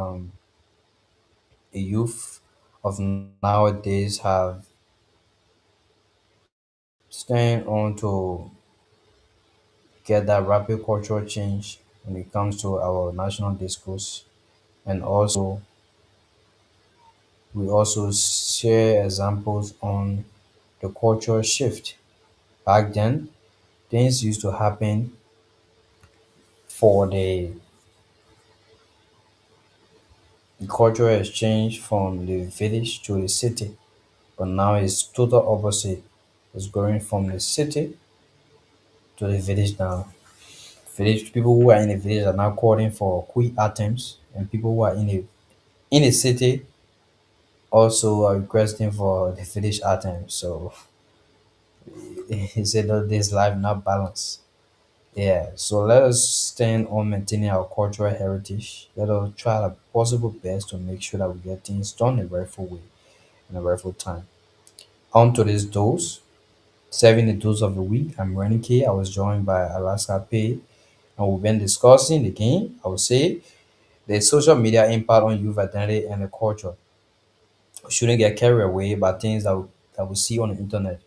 the youth of nowadays have stand on to get that rapid cultural change when it comes to our national discourse, and also We also share examples on the cultural shift. Back then, things used to happen for the cultural exchange from the village to the city, but now it's total opposite. It's going from the city to the village now. Village people who are in the village are now calling for quick items, and people who are in the city also are requesting for the village items. So he said that this life not balance. Yeah, so let us stand on maintaining our cultural heritage. Let us try our possible best to make sure that we get things done the rightful way in the rightful time. On to this dose, serving the dose of the week. I'm RENNIE. I was joined by Alaska Pay, and we've been discussing again, I would say, the social media impact on youth identity and the culture. We shouldn't get carried away by things that we see on the internet.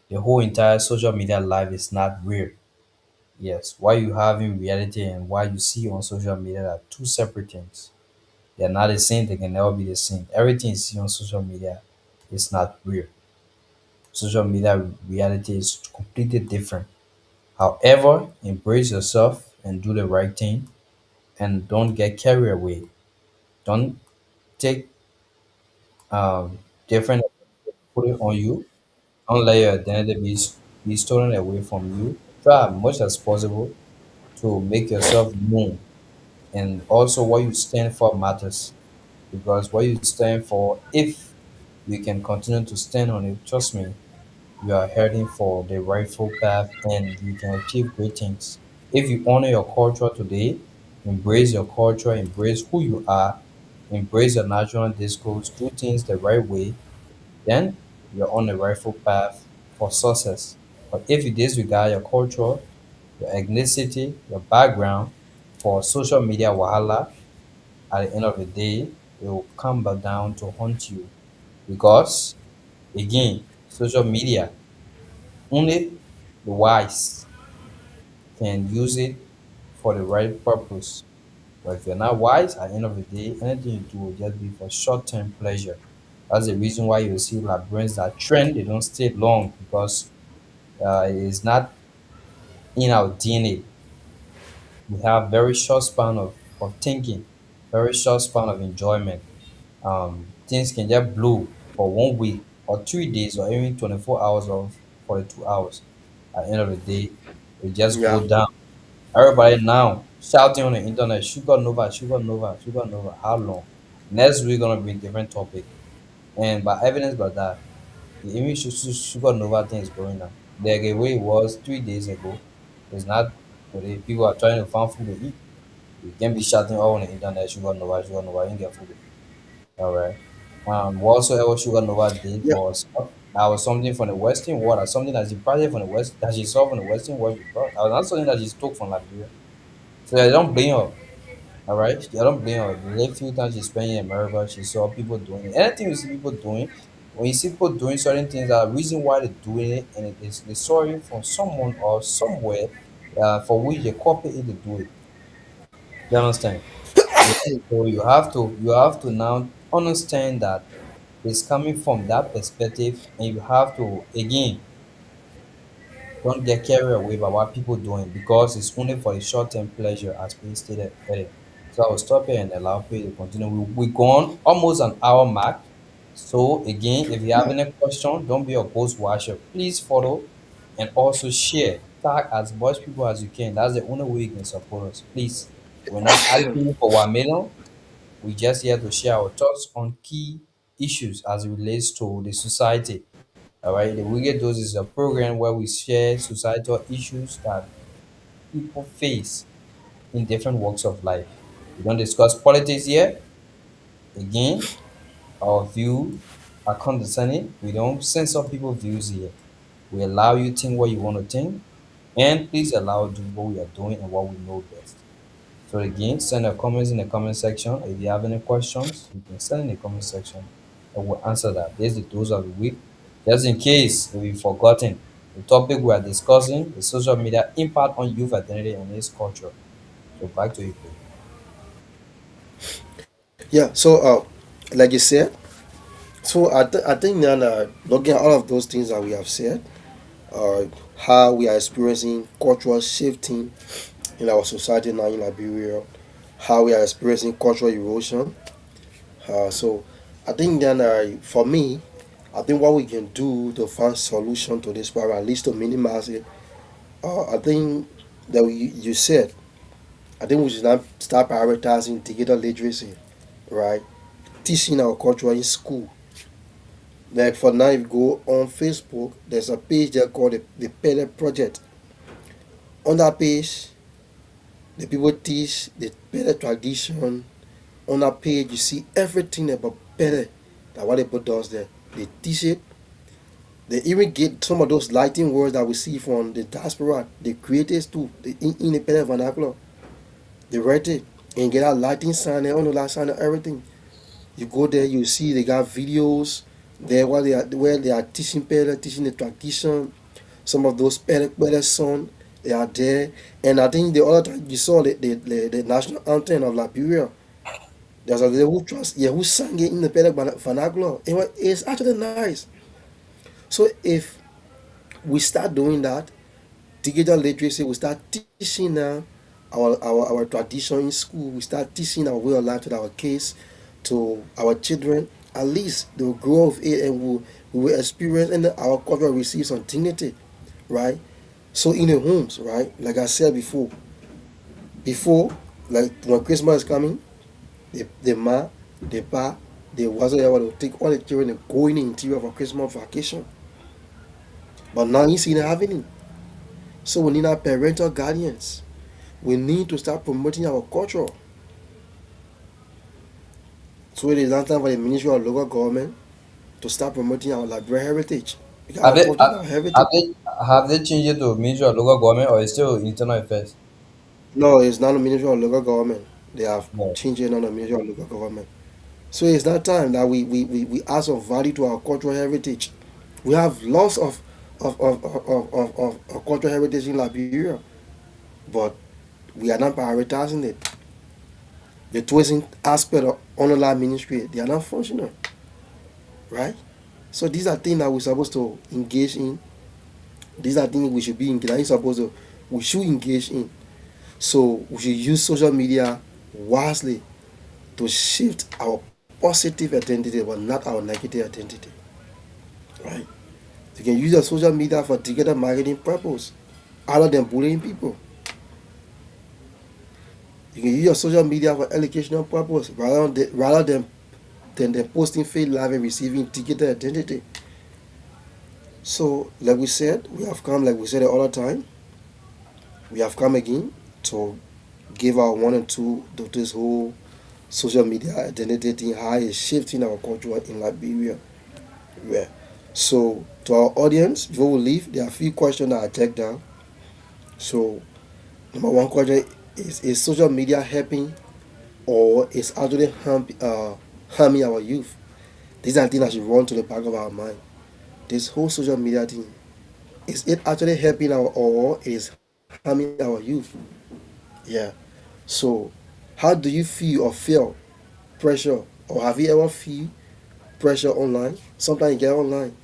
The whole entire social media life is not real. Yes, what you have in reality and what you see on social media are two separate things. They're not the same, they can never be the same. Everything you see on social media is not real. Social media reality is completely different. However, embrace yourself and do the right thing and don't get carried away. Don't take different put it on you. Don't let your identity be stolen away from you. Try as much as possible to make yourself known. And also what you stand for matters. Because what you stand for, if you can continue to stand on it, trust me, you are heading for the rightful path and you can achieve great things. If you honor your culture today, embrace your culture, embrace who you are, embrace your national discourse, do things the right way, then you're on the rightful path for success. But if you disregard your culture, your ethnicity, your background for social media wahala, at the end of the day, it will come back down to haunt you. Because, again, social media, only the wise can use it for the right purpose. But if you're not wise, at the end of the day, anything you do will just be for short term pleasure. That's the reason why you see like brands that trend, they don't stay long because it's not in our DNA. We have very short span of thinking, very short span of enjoyment. Things can just blow for 1 week or 3 days or even 24 hours or 42 hours. At the end of the day, it just go Yeah. down. Everybody now shouting on the internet, sugar nova, sugar nova, sugar nova. How long? Next week gonna be a different topic. And by evidence by that, the image sugar nova thing is going on. The way it was 3 days ago is not today. People are trying to find food to eat. You can't be shouting all on the internet, sugar nova, you ain't get food to eat. All right. Whatsoever Sugar Nova did Yeah. was that was something from the Western world, or something that she project from the West that she saw from the Western world. She brought. That was not something that she took from Liberia. So I don't blame her. All right, I don't blame her. The late few times she spent in America, she saw people doing it. Anything you see people doing, when you see people doing certain things, that reason why they're doing it, and it is they saw it from someone or somewhere for which they copy it to do it. You understand? Yeah. So you have to now understand that it's coming from that perspective, and you have to again don't get carried away by what people doing because it's only for the short term pleasure as we stated earlier. So I will stop here and allow you to continue. We gone almost an hour mark. So again, if you have Yeah. any question, don't be a ghost watcher. Please follow and also share. Tag as much people as you can. That's the only way you can support us. Please. We're not asking you for 1 million. We're just here to share our thoughts on key issues as it relates to the society. All right, the Wicked Dose is a program where we share societal issues that people face in different walks of life. We don't discuss politics here. Again, our view are condescending. We don't censor people's views here. We allow you to think what you want to think, and please allow us to do what we are doing and what we know best. So again, send your comments in the comment section. If you have any questions, you can send in the comment section and we'll answer that. This is the dose of the week. Just in case if you've forgotten, the topic we are discussing is social media impact on youth identity and its culture. So back to you, Pay. Yeah. So, like you said, So I think that looking at all of those things that we have said, uh, how we are experiencing cultural shifting in our society now in Liberia, how we are experiencing cultural erosion. So I think then for me, I think what we can do to find solution to this problem, at least to minimize it, I think that you said, I think we should now start prioritizing digital literacy, right? Teaching our culture in school. Like for now, if you go on Facebook, there's a page there called the PAYE Project. On that page, the people teach the PAYE tradition. On that page, you see everything about PAYE, that what people does there. They teach it. They even get some of those lighting words that we see from the diaspora. The creators too, in the PAYE vernacular. They write it and get a lighting sign and all that sign and everything. You go there, you see they got videos there where they are teaching parents, teaching the tradition. Some of those parents son, they are there. And I think the other time you saw the national anthem of Liberia. There's a lady who who sang it in the parent vernacular. It's actually nice. So if we start doing that, digital literacy, we start teaching now our tradition in school, we start teaching our way of life to our kids, to our children, at least they will grow of it and we will experience and our culture will receive some dignity, right? So in the homes, right, like I said before, like when Christmas is coming, the ma, the pa, the whatsoever will take all the children and go in the interior for Christmas vacation. But now you see it happening. So we need our parental guardians. We need to start promoting our culture. So it is now time for the Ministry of Local Government to start promoting our Liberian heritage. Because Have our they culture is our have heritage. they have they changed it to Ministry of Local Government or it's still internal affairs? No, it's not the Ministry of Local Government. They have No. changed it on the Ministry of Local Government. So it's that time that we add some value to our cultural heritage. We have lots of cultural heritage in Liberia, but we are not prioritizing it. The tourism aspect of online ministry, they are not functional, right? So these are things that we're supposed to engage in. These are things we should be engaged. Supposed to, we should engage in. So we should use social media wisely to shift our positive identity, but not our negative identity, right? You can use your social media for digital marketing purpose, other than bullying people. You can use your social media for educational purpose, rather than posting fake life and receiving digital identity. So, like we said, we have come, like we said the other time, we have come again to give our one and two to this whole social media identity thing, how it's shifting our culture in Liberia. Yeah. So, to our audience, before we leave, there are a few questions that I take down. So, number one question is social media helping or is actually harming our youth? These are things that should run to the back of our mind. This whole social media thing, is it actually helping our or is harming our youth? Yeah. So, how do you feel or feel pressure, or have you ever feel pressure online? Sometimes you get online.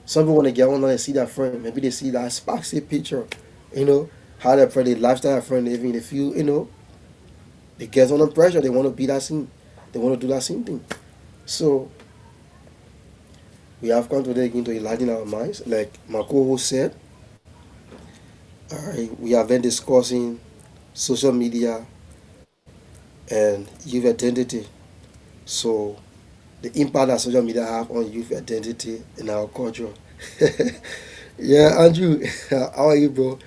Some people want to get online and see their friend. Maybe they see that sparksy picture, you know, how their friend, the lifestyle their friend living. They feel, they get under pressure. They want to be that same. They want to do that same thing. So we have come today again to enlighten our minds. Like my co-host said, we have been discussing social media and youth identity. So the impact that social media have on youth identity in our culture. Yeah, Andrew, how are you, bro?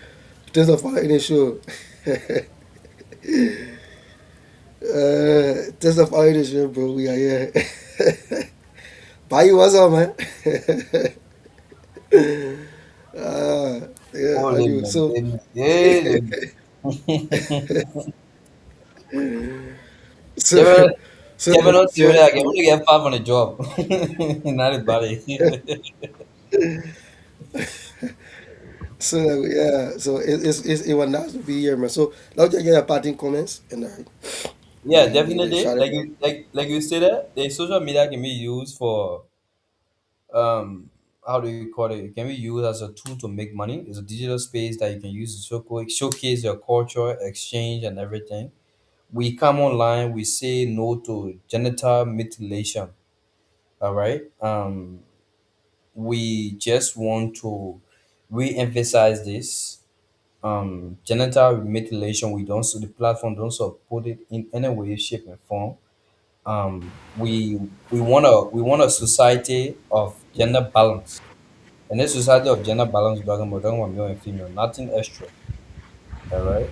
Thanks for following the show. Thanks for following the show, bro. We are here. Bye, what's up, man? uh, yeah, Holy Andrew. So, man. so, Kevin, so, Kevin not see yeah. like I want to get five on a job. Not his body. So yeah, so it was nice to be here, man. So now just get a parting comments and Yeah, we definitely. shut it. Like you said that the social media can be used for um how do you call it? It can be used as a tool to make money. It's a digital space that you can use to showcase your culture, exchange, and everything. We come online, we say no to genital mutilation. All right. We just want to re-emphasize this. Genital mutilation, we don't, so the platform don't support it in any way, shape, and form. We want a society of gender balance. And this society of gender balance, we're talking about male and female, nothing extra. All right.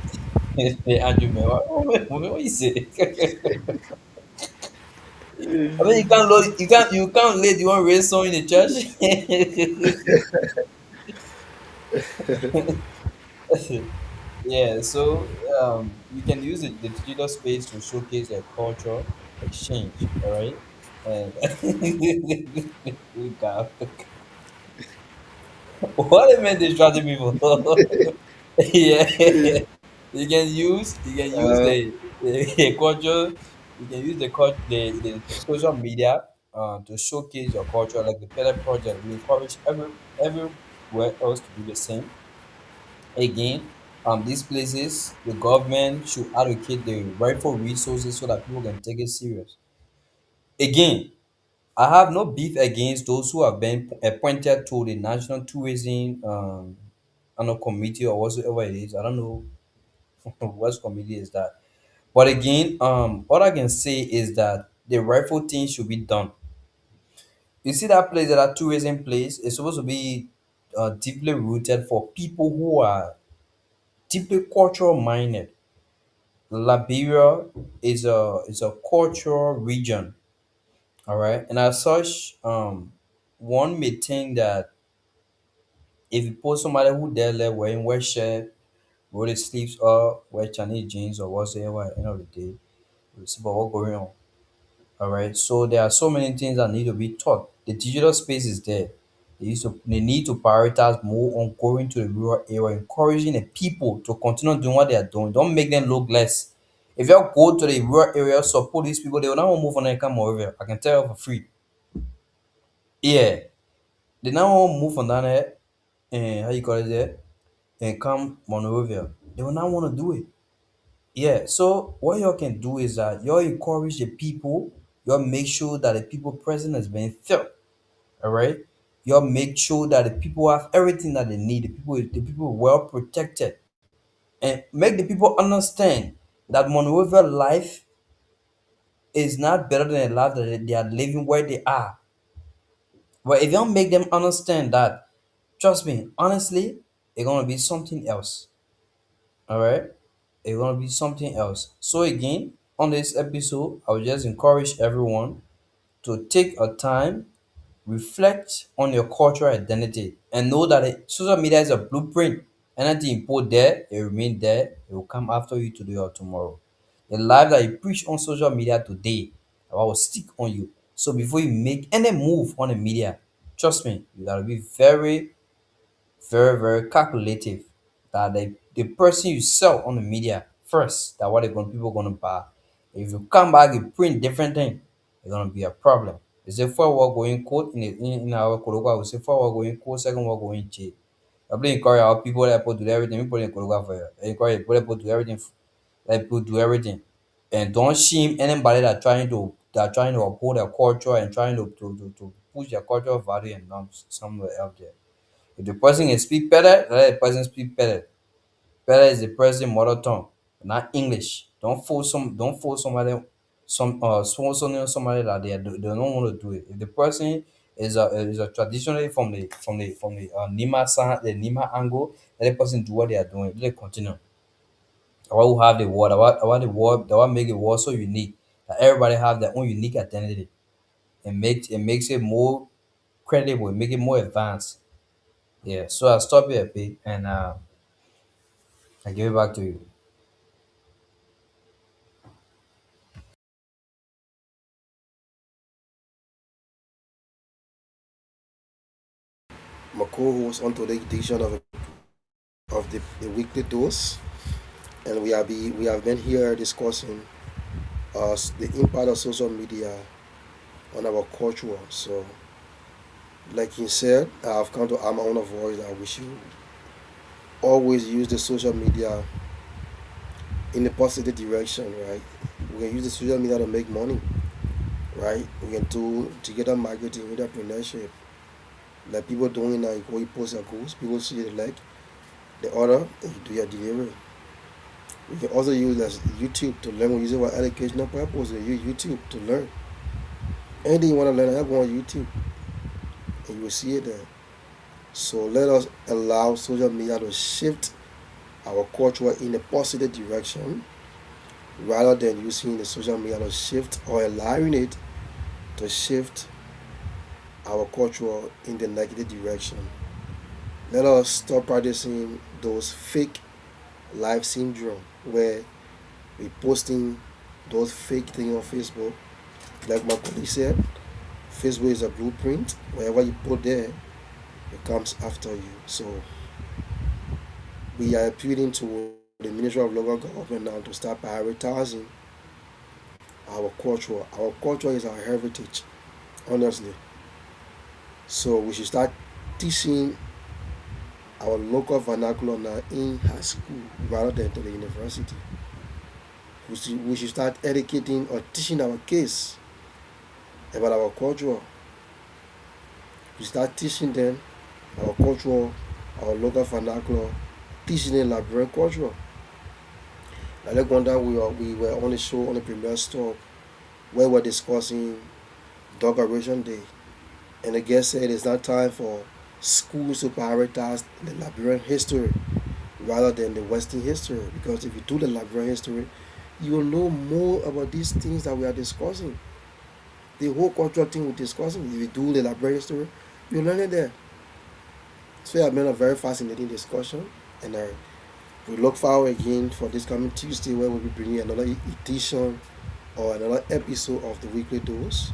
Andrew, man, what you say? I mean, you can't lay the one race song in the church. Yeah, so you can use the digital space to showcase your culture exchange. All right, and we got what it meant distracting people. Yeah, you can use Uh, the culture. You can use the social media to showcase your culture, like the Pele project. We encourage everywhere else to do the same. Again, these places, the government should allocate the rightful resources so that people can take it serious. Again, I have no beef against those who have been appointed to the National Tourism I don't know, committee or whatsoever it is. I don't know what committee is that. But again, all I can say is that the rightful thing should be done. You see that place, that tourism place, is supposed to be deeply rooted for people who are deeply cultural minded. Liberia is a cultural region, all right, and as such, one may think that if you put somebody who there like wearing white shirt, roll his sleeves up, wear Chinese jeans or whatsoever, at the end of the day, you see, but what going on? All right. So there are so many things that need to be taught. The digital space is there. They need to prioritize more on going to the rural area, encouraging the people to continue doing what they are doing. Don't make them look less. If you go to the rural area, support these people, they will not move on and come over here. I can tell you for free. Yeah. They now won't move on down there and how you call it there and come Monrovia. They will not want to do it. Yeah, so what y'all can do is that y'all encourage the people, y'all make sure that the people present is being felt. All right. Y'all make sure that the people have everything that they need. The people are well protected, and make the people understand that Monrovia life is not better than the life that they are living where they are. But if you don't make them understand that, trust me, honestly, it's gonna be something else. All right, it's gonna be something else. So again, on this episode, I would just encourage everyone to take a time, reflect on your cultural identity, and know that social media is a blueprint. Anything you put there, it remain there. It will come after you today or tomorrow. The life that you preach on social media today, I will stick on you. So before you make any move on the media, trust me, you gotta be very, very, very calculative. That the person you sell on the media first, that what people gonna buy. If you come back and print different thing, it's gonna be a problem. It's a forward going code in our Koroga, we say forward going code, second word going J. I believe encourage our people that put do everything, people in Koroga for you. Encourage people that put do everything, let people do everything. And don't shame anybody that trying to uphold their culture and trying to push their cultural value and norms somewhere out there. If the person can speak better, let the person speak better. Better is the person mother tongue, not English. Don't force somebody that they don't want to do it. If the person is a traditionally from the Nima side, the Nima angle, let the person do what they are doing. Let it continue. I want to have the word. I want the word. I want to make the word so unique that everybody have their own unique identity. It makes it more credible. It make it more advanced. Yeah. So I'll stop here, P, and I give it back to you. my co-host on today's edition of the weekly dose, and we have been here discussing the impact of social media on our culture. So Like he said, I've come to add my own voice that we should always use the social media in a positive direction, right? We can use the social media to make money, right? We can do digital marketing, entrepreneurship. Like people doing now, you go, you post your goals, people see the like, the order, and you do your delivery. We can also use as YouTube to learn. We use it for educational purpose. We use YouTube to learn. Anything you want to learn, I go on YouTube, and you will see it there. So let us allow social media to shift our culture in a positive direction rather than using the social media to shift or allowing it to shift our culture in the negative direction. Let us stop practicing those fake life syndrome where we posting those fake things on Facebook. Like my colleague said, Facebook is a blueprint. Wherever you put there, it comes after you. So we are appealing to the Ministry of Local Government now to start prioritizing our culture. Our culture is our heritage, honestly. So we should start teaching our local vernacular now in high school rather than to the university. We should start educating or teaching our kids about our culture. We start teaching them our culture, our local vernacular, teaching them Liberian culture. Like one time we were on the show on the premier store where we're discussing Decoration Day, and the guest said it's not time for schools to prioritize the Liberian history rather than the Western history. Because if you do the Liberian history, you will know more about these things that we are discussing. The whole cultural thing we're discussing, if you do the Liberian history, you learn it there. So it has been a very fascinating discussion, and we look forward again for this coming Tuesday where we'll be bringing another edition or another episode of the weekly dose.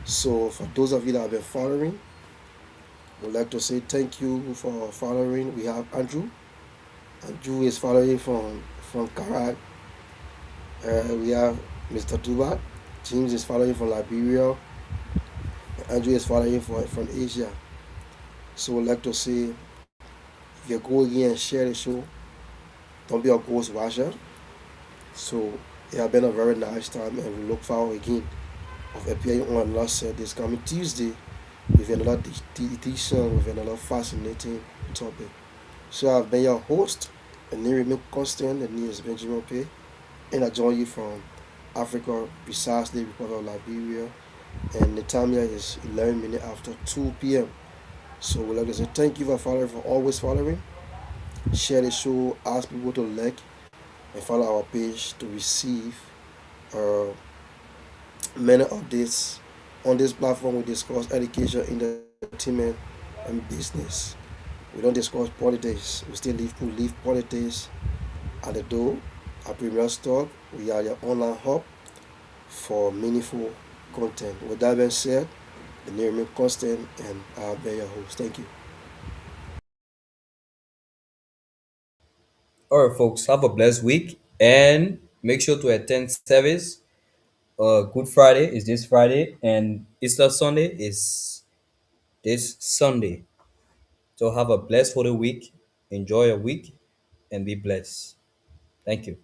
So for those of you that have been following, we'd like to say thank you for following. We have Andrew. Andrew is following from Karak. We have Mr. Dubat. James is following from Liberia. Andrew is following from Asia. So we'd like to say, if you go again and share the show, don't be a ghost watcher. So it has been a very nice time, and we look forward again of appearing on another set this coming Tuesday with another edition with another fascinating topic. So I've been your host, and name remain constant. The name is Benjamin Pay, and I join you from Africa, precisely Republic of Liberia, and the time here is 11 minutes after 2 p.m. So we'd like to say thank you for following, for always following. Share the show, ask people to like and follow our page to receive uh, many updates. On this platform, we discuss education, entertainment, and business. We don't discuss politics. We still leave politics at the door. At Premier Stock, we are your online hub for meaningful content. With that being said, the name remains constant, and I'll be your host. Thank you. All right, folks, have a blessed week and make sure to attend service. Good Friday is this Friday, and Easter Sunday is this Sunday. So have a blessed holy week. Enjoy your week and be blessed. Thank you.